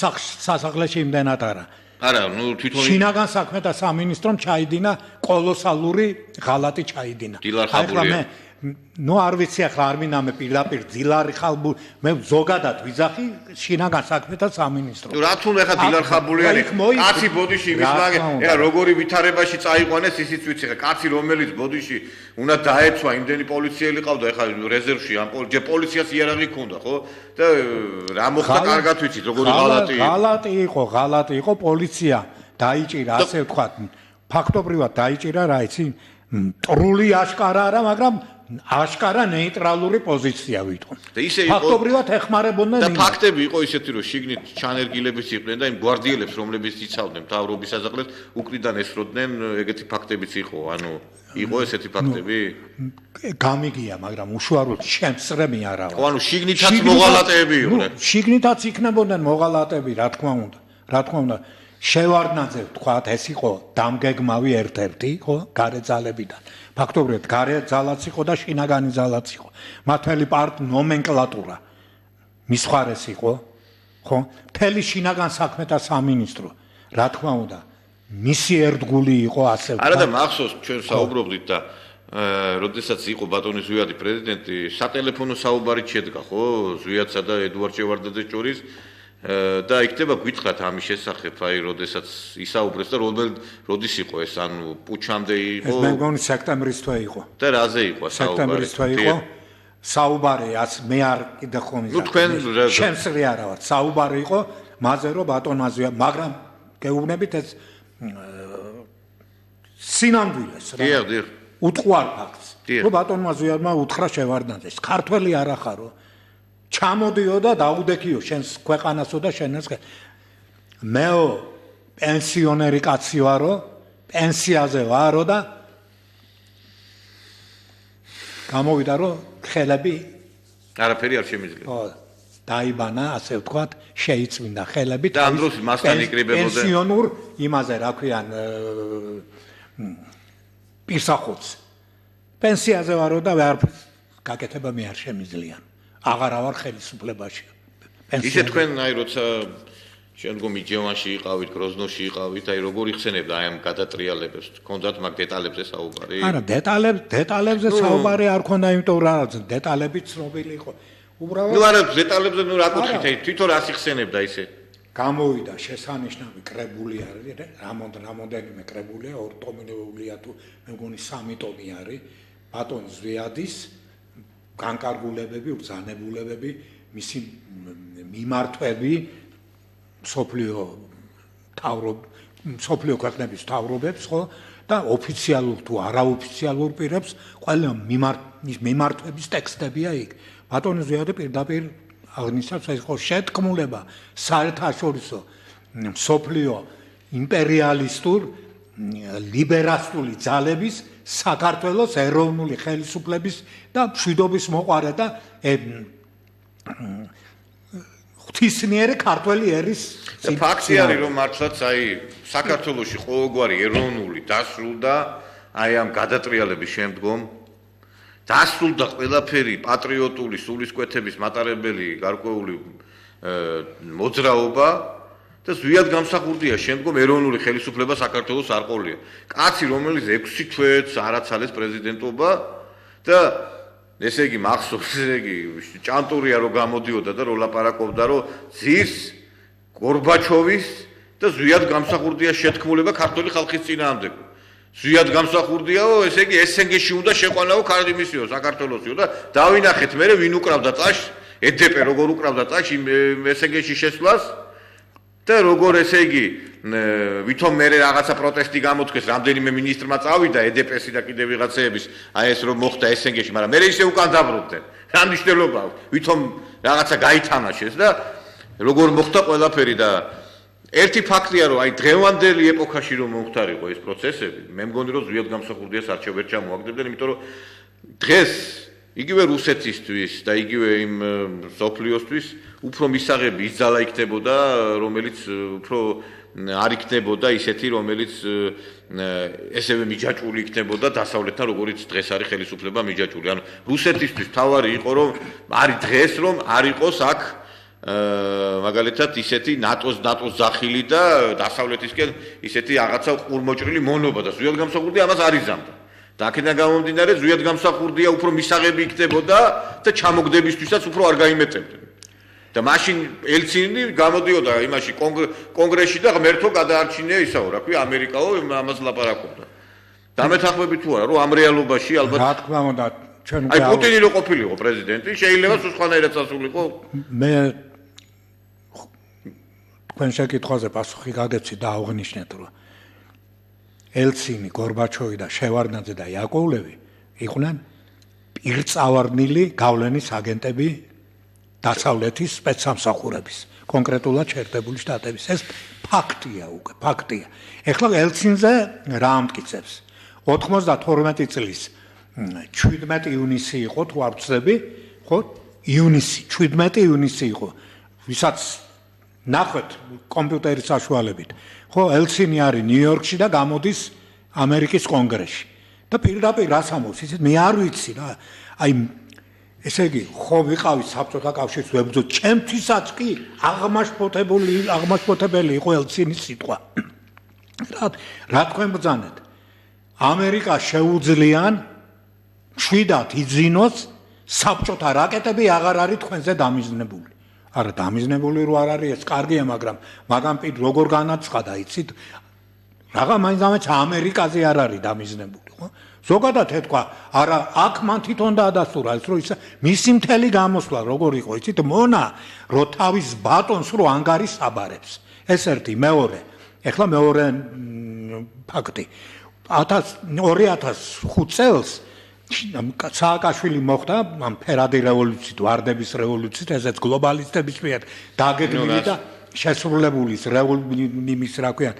[SPEAKER 5] სასახლეში იმდენად არა.
[SPEAKER 1] არა, ნუ თვითონ
[SPEAKER 5] შინაგან საქმეთა სამინისტრომ ჩაიდინა კოლოსალური ღალატი ჩაიდინა.
[SPEAKER 1] დილარხაბულია.
[SPEAKER 5] ნუ არ ვიცი ახლა არ მინამე პირდაპირ დილარი ხალბუ მე ზოგადად ვიზახი შინაგან საქმეთა სამინისტრო.
[SPEAKER 1] რა თუნდა ახლა დილარხაბულიანი კაცი ბოდიში იმის მაგე ეხლა როგორი ვითარებაში წაიყვანეს ისიც ვიცი ხა კაცი რომელიც ბოდიში უნდა დაეცვა იმდენი პოლიციელი ყავდა ეხლა რეზერვში ამ პოლიციას იარაღი ჰქონდა ხო და რა მოხდა კარგად ვიცით როგორი ღალატი იყო პოლიცია დაიჭირა ასე ვთქვათ ფაქტობრივად დაიჭირა რა იცი მტრული აშკარა არა მაგრამ აშკარა ნეიტრალური პოზიცია ვითომ. და ისე იყო
[SPEAKER 5] ფაქტობრივად ეხმარებოდნენ
[SPEAKER 1] და ფაქტები იყო ისეთი რომ შიგნით ჩანერგილებიც იყვნენ და იმ გვარდიელებს რომლებიც იცავდნენ თავრობის საზღვრებს უკრიდან ესროდნენ ეგეთი ფაქტებიც იყო ანუ იყო ესეთი ფაქტები
[SPEAKER 5] გამიგია მაგრამ უშუალოდ შემსრემი არა ვარ.
[SPEAKER 1] ხო ანუ შიგნითაც მოღალატეები იყვნენ.
[SPEAKER 5] შიგნითაც იქნებოდნენ მოღალატეები რა თქმა უნდა შევარდნაძე ვთქვათ ეს იყო დამგეგმავი ერთ-ერთი ხო გარე ძალებიდან ფაქტობრივად გარე ძალაც იყო და შინაგანი ძალაც იყო მათელი ნომენკლატურა მისხარეს იყო ხო მთელი შინაგან საქმეთა სამინისტრო რა თქმა უნდა მისი ერთგული იყო ასე
[SPEAKER 1] არა და მახსოვს ჩვენ საუბრობდით და როდესაც იყო ბატონი ზვიადი პრეზიდენტი სატელეფონო საუბარი შედგა ხო ზვიადსა და ედუარდ ჭევარდაძეს შორის და იქნება გითხრათ ამის შესახებ, აი, როდესაც ისაუბრეს და როდის იყო ეს, ანუ პუჩამდე იყო.
[SPEAKER 5] ეს მე მგონი სექტემბრის თვე იყო.
[SPEAKER 1] და რაზე იყო საუბარი?
[SPEAKER 5] სექტემბრის თვე იყო. საუბარი, მე არ კიდე ხომ იზა.
[SPEAKER 1] ნუ თქვენ
[SPEAKER 5] შემსრე არა ვარ. საუბარი იყო მასზე რომ ბატონმა ზვია, მაგრამ გეუბნებით ეს სინამდვილეს რა.
[SPEAKER 1] დიახ.
[SPEAKER 5] უტყუარ ფაქტს. რომ ბატონმა ზვიადმა უთხრა შევარდნაძეს. ქართველი არ ახარო. ჩამოდიო და დაუდექიო შენს ქვეყანასო და შენს მეო პენსიონერი კაცი ვარო პენსიაზე ვარო და გამოვიდა რომ ხელები
[SPEAKER 1] არაფერი არ შემიძლია
[SPEAKER 5] ხო დაიბანა ასე ვთქვათ შეიწმინდა ხელები
[SPEAKER 1] და ამ დროს მასთან იკრიბებოდა
[SPEAKER 5] პენსიონურ იმაზე რა ქვიან პირსახოც პენსიაზე ვარო და ვეარაფერს გაკეთება მე არ შემიძლია აღარა ვარ ხელისუფლებაში.
[SPEAKER 1] ისე თქვენ აი როცა შემდგომი ჯევანში იყავით, გროზნოში იყავით, აი როგორი ხსენებდა აი ამ გადატრიალებებს? გქონდათ მაგ დეტალებზე საუბარი?
[SPEAKER 5] არა, დეტალებზე საუბარი არ ქონდა, იმიტომ რა დეტალები ცნობილი იყო. უბრალოდ
[SPEAKER 1] ნუ არა, დეტალებზე ნუ რა კუთხით, აი თვითონ რას იხსენებდა ისე?
[SPEAKER 5] გამოვიდა შესანიშნავი კრებული არის, რამოდენიმე კრებულია, 2 ტომიანია თუ მე მგონი 3 ტომი არის, ბატონ ზვიადის განკარგულებები, ბრძანებულებები, მისი მიმართვები სოფლიო ქვეყნების თავრობებს, ხო? და ოფიციალურ თუ არაოფიციალურ პირებს ყველა მიმართვების ტექსტებია იქ. ბატონი ზვიადი პირდაპირ აღნიშნავს ეს ხო შეთქმულება საერთაშორისო სოფლიო იმპერიალისტურ ლიბერალური ძალების საქართველოს ეროვნული ხელისუფლების და მშვიდობის მოყარე და ღვთისმიერი ქართველი ერის
[SPEAKER 1] ფაქტი არის რომ მართლაც აი საქართველოში ყოველგვარი ეროვნული დასრულდა აი ამ გადატრიალების შემდგომ დასრულდა ყველაფერი პატრიოტული სულისკვეთების მატარებელი გარკვეული მოძრაობა და ზვიად გამსახურდია შემდგომ ეროვნული ხელისუფლება საქართველოს არ ყოლია. კაცი რომელიც 6 თვეც არაცალეს პრეზიდენტობა და ესე იგი მახსოვს, ესე იგი ჭანტურია რომ გამოდიოდა და რომ ლაპარაკობდა რომ ძირს გორბაჩოვის და ზვიად გამსახურდია შეთქმულება ქართული ხალხის წინააღმდეგ. ზვიად გამსახურდიაო, ესე იგი SNG-ში უნდა შეყვანაო ქართლისიო საქართველოსიო და დავინახეთ მე ვინ უკრავდა წაშ, EDP როგორ უკრავდა წაშ SNG-ში შესვლას და როგორ ესე იგი ვითომ მე რაღაცა პროტესტი გამოთქვეს, რამდენიმე მინისტრმა წავიდა EDP-სი და კიდე ვიღაცეების, აი ეს რომ მოხდა SNG-ში, მაგრამ მე ისე უკან დაბრუნდნენ. რა მნიშვნელობა აქვს? ვითომ რაღაცა გაითამაშეს და როგორ მოხდა ყველაფერი და ერთი ფაქტია რომ აი დღევანდელი ეპოქაში რომ მომხდარიყო ეს პროცესები, მე მგონი რომ ზვიად გამსახურდიას არჩევ ვერ ჩამოაგდებდნენ, იმიტომ რომ დღეს იგივე რუსეთისთვის და იგივე იმ სოფლიოსთვის უფრო მისაღები იძალა იქნებოდა, რომელიც უფრო არ იქნებოდა ისეთი, რომელიც ესევე მიჯაჭვული იქნებოდა დასავლეთთან, როგორიც დღეს არის ხელისუფლება მიჯაჭვული. ანუ რუსეთისთვის თავარი იყო რომ არის დღეს რომ არ იყოს აქ მაგალითად ისეთი ნატოს ზახილი და დასავლეთისკენ ისეთი რაღაცა ყურმოჭრილი მონობა და ზვიად გამსახურდია ამას არ იზამდა. და აქედან გამომდინარე ზვიად გამსახურდია უფრო მისაღები იქნებოდა და ჩამოგდებისთვისაც უფრო არ გაიმეტებდნენ. და მაშინ ელცინი გამოდიოდა იმაში კონგრესში და ღმერთო გადაარჩინია ისაო, რა ქვია, ამერიკაო ამას ლაპარაკობდა. დამეთანხმები თუ არა, რომ ამ რეალობაში ალბათ
[SPEAKER 5] რა თქმა უნდა, ჩვენ
[SPEAKER 1] აი პუტინი რო ყოფილიყო პრეზიდენტი, შეიძლება სხვანაირად წასულიყო.
[SPEAKER 5] მე თქვენ შეკითხვაზე პასუხი გაგეცი და აღნიშნეთ, რომ ელცინი, გორბაჩოვი და შევარდნაძე და იაკოვლევი იყვნენ პირწავარნილი გავლენის აგენტები დასავლეთის სპეცსამსახურების, კონკრეტულად შეერთებული შტატების. ეს ფაქტია უკვე, ფაქტია. ეხლა ელცინზე რა ამტკიცებს? 92 წლის 17 ივნისი იყო, თუ არ ვცდები, ხო? ივნისი, 17 ივნისი იყო. ვისაც ნახეთ კომპიუტერის საშუალებით. ხო, ელცინი არის ნიუ-იორკში და გამოდის ამერიკის კონგრესში. და პირდაპირ რას ამბობს? ისეთ მე არ ვიცი რა. აი ესე იგი, ხო ვიყავი საბჭოთა კავშირის ვებრძო, ჩემთვისაც კი აღმაშფოთებელი იყო ელცინის სიტყვა. რა თქვენ ბრძანეთ? ამერიკა შეუძლიან შვიდად იძინოს საბჭოთა რაკეტები აღარ არის თქვენზე დამიზნებული. არა, დამიზნებული რო არ არის, ეს კარგია, მაგრამ როგორ განაცხადა, იცით? რაღა მაინც ამერიკაზე არ არის დამიზნებული, ხო? ზოგადად ეთქვა, არა, აქ მან თვითონ დაადასტურა ეს, რომ მისი მთელი გამოსვლა როგორ იყო, იცით? მონა, რო თავის ბატონს რო ანგარის აბარებს. ეს ერთი, მეორე. ეხლა მეორე ფაქტი. 2005 წელს სააკაშვილი მოხდა ამ ფერადი რევოლუციით, ვარდების რევოლუციით, ესეც გლობალისტების მიერ დაგეგმილი და შესრულებული იმის რა ქვია,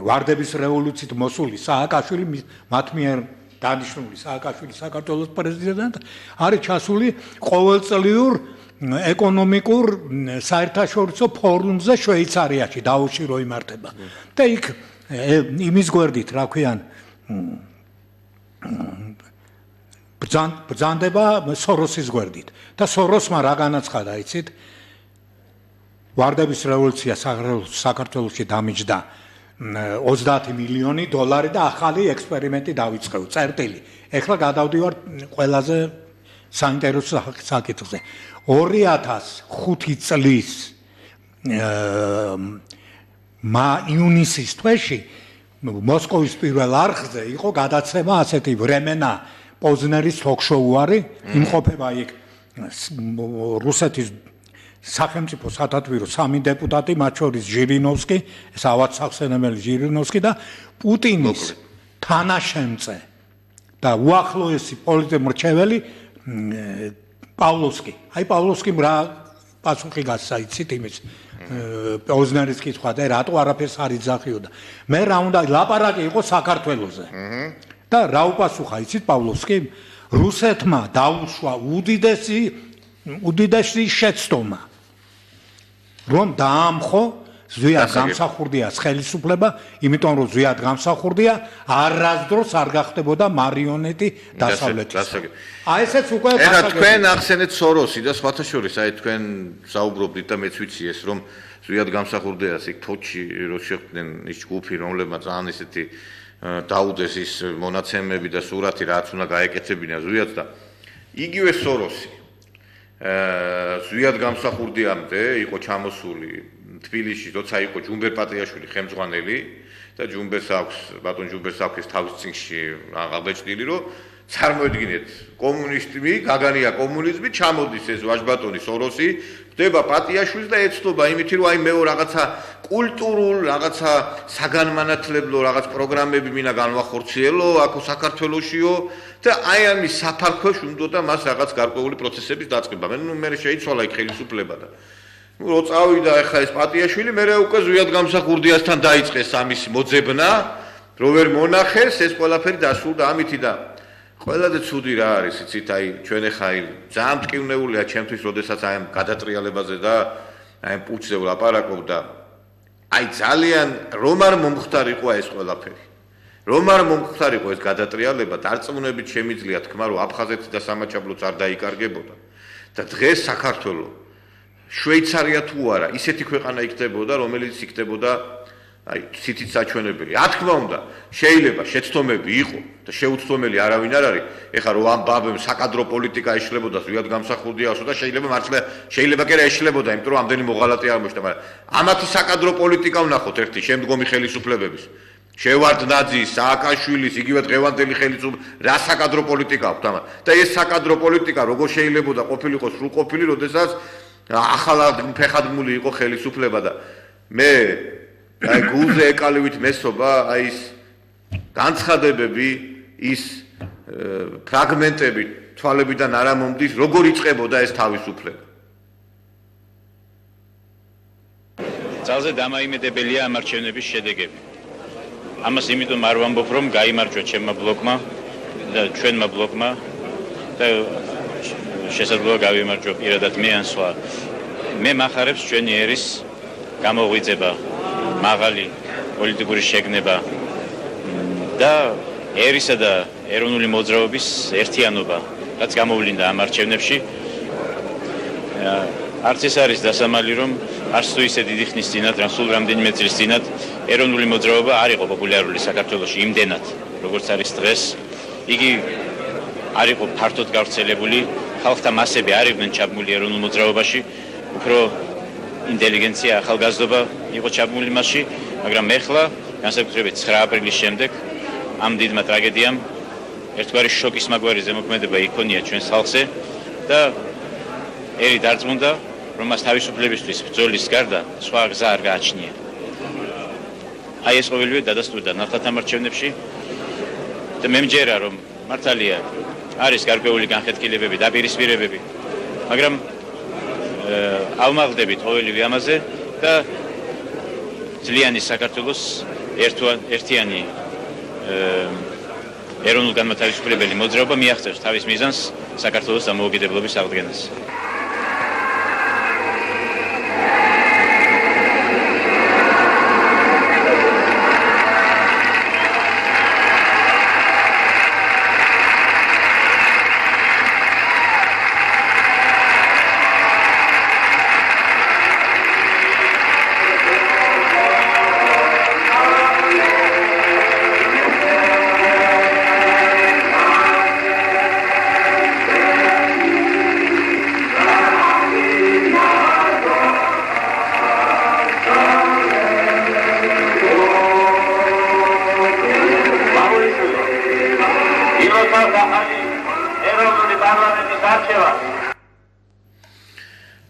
[SPEAKER 5] ვარდების რევოლუციით მოსული სააკაშვილი მათ მიერ დანიშნული სააკაშვილი საქართველოს პრეზიდენტად არის ჩასული ყოველწლიურ ეკონომიკურ საერთაშორისო ფორუმზე შვეიცარიაში დავოში რო იმართება. და იქ იმის გვერდით რა ქვიან ბრძანდება სოროსის გვერდით და სოროსმა რა განაცხადა, იცით? ვარდების რევოლუცია საქართველოში დამიჯდა 30 მილიონი დოლარი და ახალი ექსპერიმენტი დავიწყევ, წერტილი. ეხლა გადავდივარ ყველაზე საინტერესო საკითხზე. 2005 წლის ივნისის თვეში მოსკოვის პირველ არხზე იყო გადაცემა ასეთი ვრემენა პოზნერის თოქ-შოუ არის, იმყოფება იქ რუსეთის სახელმწიფო სათათბირო 3 დეპუტატი, მათ შორის ჟირინოვსკი, ეს ავად სახსენებელი ჟირინოვსკი და პუტინის თანაშემწე და უახლოესი პოლიტმრჩეველი პავლოვსკი. აი პავლოვსკიმ რა პასუხი გასცა, იცით იმის პოზნერის კითხვა და რატო არაფერს არ იძახიოდა. მე რა უნდა ლაპარაკი იყო საქართველოზე. და რა უპასუხა, იცით პავლოვსკიმ? რუსეთმა დაუშვა უდიდესი შეცდომა, რომ დაამხო ზვიად გამსახურდია ხელისუფლება, იმიტომ რომ ზვიად გამსახურდია, არასდროს არ გახდებოდა მარიონეტი დასავლეთის. აი ესეც უკვე
[SPEAKER 1] ეხლა თქვენ ახსენეთ სოროსი და სხვათა შორის, აი თქვენ საუბრობდით და მეც ვიცი ეს რომ ზვიად გამსახურდიას იქ თოჩი რო შეხვდნენ ის ჯგუფი, რომლებმაც ძალიან ესეთი დაუდეს ის მონაცემები და სურათი რაც უნდა გაეკეთებინა ზვიად და იგივე სოროსი ზვიად გამსახურდიამდე იყო ჩამოსული თბილისში, როცა იყო ჯუმბერ პატიაშვილი ხელმძღვანელი და ჯუმბერს აქვს, ბატონ ჯუმბერს აქვს თავის წინში აღაბეჭდილი, რომ წარმოედგინეთ, კომუნისტები, გაგანია კომუნიზმი, ჩამოდის ეს ვაჟბატონი სოროსი, ხდება პატიაშვილს და ეცნობა იმითი, რომ აი მეო რაღაცა კულტურულ, რაღაცა საგანმანათლებლო რაღაც პროგრამები მინდა განვახორციელო, აქ საქართველოსიო და აი ამის საფარქვეშ უნდა მას რაღაც გარკვეული პროცესების დაწყება. მე შეიცვალა იქ ხელისუფლება და რო წავიდა ახლა ეს პატიაშვილი, მე უკვე ზვიად გამსახურდიასთან დაიწყეს ამის მოძებნა, რო ვერ მონახეს, ეს ყველაფერი დასრულდა ამითი და ყველაზე ცუდი რა არის, იცით, აი ჩვენ ახლა ძალიან მტკივნეულია ჩემთვის, როდესაც აი ამ გადატრიალებაზე და აი ამ პუჩზე ვლაპარაკობ და აი ძალიან რომ არ მომხდარიყო ეს ყველაფერი. რომ არ მომხდარიყო ეს გადატრიალება, დარწმუნებით შემიძლია თქმა, რომ აფხაზეთი და სამაჩაბლოც არ დაიკარგებოდა და დღეს საქართველოს შვეიცარია თუ არა, ისეთი ქვეყანა იქნებოდა, რომელიც იქნებოდა აი ცითით საჩვენებელი. რა თქმა უნდა, შეიძლება შეცდომები იყო და შეუცდომელი არავინ არ არის. ეხლა რომ ამ ბაბემ საკადრო პოლიტიკა ეშლებოდა ზვიად გამსახურდიასო და შეიძლება კი რა ეშლებოდა, იმიტომ რომ ამდენი მოღალატე არ მოხდა, მაგრამ ამათი საკადრო პოლიტიკა ვნახოთ ერთი შემდგომი ხელისუფლებების. შევარდნაძის, სააკაშვილის, იგივე დღევანდელი ხელისუფლების რა საკადრო პოლიტიკა აქვს ამა. და ეს საკადრო პოლიტიკა როგორ შეიძლება ყოფილიყო სრულყოფილი, როდესაც ახალად ფეხადმული იყო ხელისუფლება და მე აი გულზე ეკალივით მესობა აი ის განცხადებები, ის ფრაგმენტები თვალებიდან არ მომდის, როგორ იწყებოდა ეს თავისუფლება.
[SPEAKER 3] ძალზე დამაიმედებელია ამ არჩევნების შედეგები. ამას იმიტომ არ ვამბობ, რომ გაიმარჯვა ჩემმა ბლოკმა და ჩვენმა ბლოკმა და შესაძლოა გავიმარჯვო პირადად მე ან სხვა. მე მახარებს ჩვენი ერის გამოღვიძება, მაღალი პოლიტიკური შეგნება და ერისა და ეროვნული მოძრაობის ერთიანობა, რაც გამოვლინდა ამ არჩევნებში. არც ეს არის დასამალი, რომ არც თუ ისე დიდი ხნის წინათ, სულ რამდენიმე წლის წინათ ეროვნული მოძრაობა არ იყო პოპულარული საქართველოში იმდენად, როგორც არის დღეს. იგი არ იყო ფართოდ გავრცელებული, ხალხთა მასები არ იყვნენ ჩაბმული ეროვნულ მოძრაობაში, უფრო ინტელიგენცია, ახალგაზრდობა იყო ჩაბმული მასში, მაგრამ ეხლა, განსაკუთრებით 9 აპრილის შემდეგ, ამ დიდმა ტრაგედიამ ერთგვარი შოკის მაგვარი ზემოქმედება იქონია ჩვენს ხალხზე და ერი დარწმუნდა, რომ მას თავისუფლებისთვის ბრძოლის გარდა სხვა გზა არ გააჩნია. აი ეს ყოველივე დადასტურდა ნახეთ ამ არჩევნებში და მე მჯერა, რომ მართალია არის გარკვეული განხეთქილებები, დაპირისპირებები, მაგრამ ავმაღლდებით ყოველივე ამაზე და ძლიანი საქართველოს ერთიანი ეროვნულ განმათავისუფლებელი მოძრაობა მიაღწევს თავის მიზანს საქართველოს დამოუკიდებლობის აღდგენას.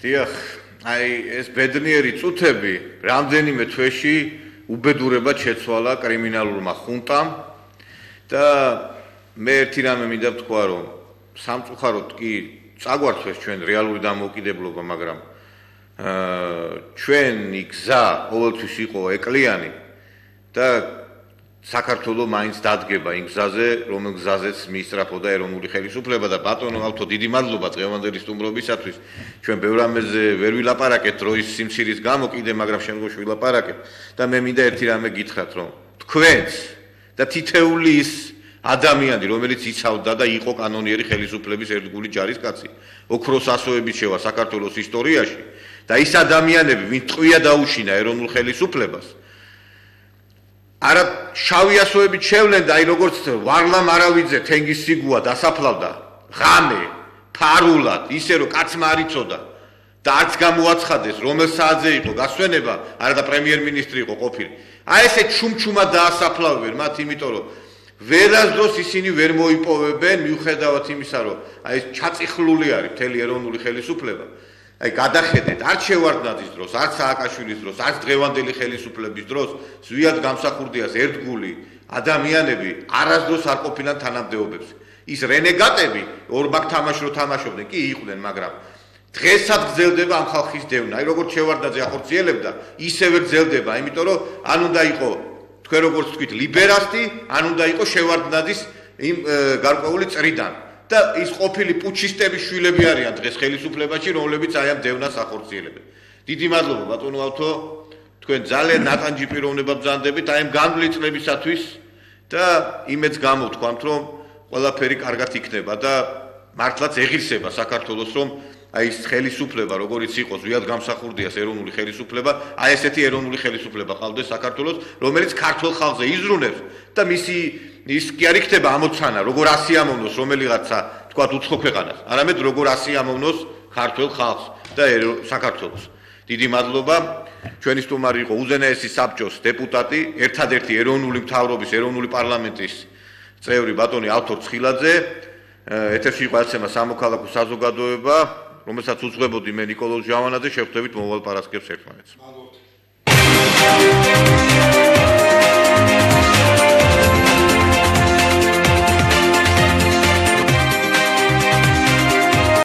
[SPEAKER 1] დიახ, აი ეს ბედნიერი წუთები რამდენიმე თვეში უბედურებად შეცვალა კრიმინალურმა ხუნტამ და მე ერთი რამე მინდა ვთქვა, რომ სამწუხაროდ კი წაგვართვეს ჩვენ რეალური დამოუკიდებლობა, მაგრამ ჩვენი გზა ყოველთვის იყო ეკლიანი და საქართველო მაინც დადგება იმ გზაზე, რომელ გზაზეც მიისწრაფოდა ეროვნული ხელისუფლება და ბატონო ავთო დიდი მადლობა დღევანდელი სტუმრობისათვის. ჩვენ ბევრ რამეზე ვერ ვილაპარაკეთ დროის სიმცირის გამო კიდე, მაგრამ შემდგომში ვილაპარაკეთ და მე მინდა ერთი რამე გითხრათ, რომ თქვენც და თითეული ის ადამიანი, რომელიც იცავდა და იყო კანონიერი ხელისუფლების ერთგული ჯარისკაცი, ოქროს ასოებით შევა საქართველოს ისტორიაში და ის ადამიანები, ვინც ტყვია დაუშინა ეროვნულ ხელისუფლებას, არა შავი ასოებით შევლენ და აი როგორც ვარლამ არავიძე თენგის სიგუა დასაფლავდა ღამე ფარულად ისე რომ კაცმა არ იცოდა და არც გამოაცხადეს რომელ საათზე იყო გასვენება, არა და პრემიერ-მინისტრი იყო ყოფილი. აი ესე ჩუმჩუმად დაასაფლავებენ მათ, იმიტომ რომ ვერასდროს ისინი ვერ მოიპოვებენ მიუხედავად იმისა, რომ აი ეს ჩაწიხლული არის მთელი ეროვნული ხელისუფლება. აი გადახედეთ, არც შევარდნაძის დროს, არც სააკაშვილის დროს, არც დღევანდელი ხელისუფლების დროს ზვიად გამსახურდიას ერთგული ადამიანები არასდროს არ ყოფილან თანამდებობებზე. ის რენეგატები ორბაქ თამაში რო თამაშობდნენ, კი იყვნენ, მაგრამ დღესაც გრძელდება ამ ხალხის დევნა. აი როგორც შევარდნაძე ახორციელებდა, ისევე გრძელდება, იმიტომ რომ ან უნდა იყო თქვენ როგორც თქვით ლიბერასტი, ან უნდა იყო შევარდნაძის იმ გარკვეული წრიდან. და ის ყოფილი პუჩისტების შვილები არიან დღეს ხელისუფლებაში, რომლებიც აი ამ დევნას ახორციელებენ. დიდი მადლობა ბატონო ავთო, თქვენ ძალიან ნატანჯი პიროვნება ბრძანდებით აი ამ განვლილი წლებისათვის და იმედს გამოვთქვამთ, რომ ყველაფერი კარგად იქნება და მართლაც ეღირსება საქართველოს, რომ აი ეს ხელისუფლება, როგორიც იყო ზვიად გამსახურდიას ეროვნული ხელისუფლება, აი ესეთი ეროვნული ხელისუფლება ყავდეს საქართველოს, რომელიც ქართულ ხალხზე იზრუნებს და მისი ის კი არ იქნება ამოცანა, როგორ ასიამოვნოს რომელიღაცა, თქვათ უცხო ქვეყანას, არამედ როგორ ასიამოვნოს ქართულ ხალხს და საქართველოს. დიდი მადლობა. ჩვენი სტუმარი იყო უზენაესი საბჭოს დეპუტატი, ერთადერთი ეროვნული მთავრობის, ეროვნული პარლამენტის წევრი ბატონი ავთო ცხილაძე. ეთერში იყო აცემა სამოქალაქო საზოგადოება, რომელსაც უძღვებოდი მე ნიკოლოზ ჟავანაძე, შევხვდებით მომავალ პარასკევს ერთმანეთს.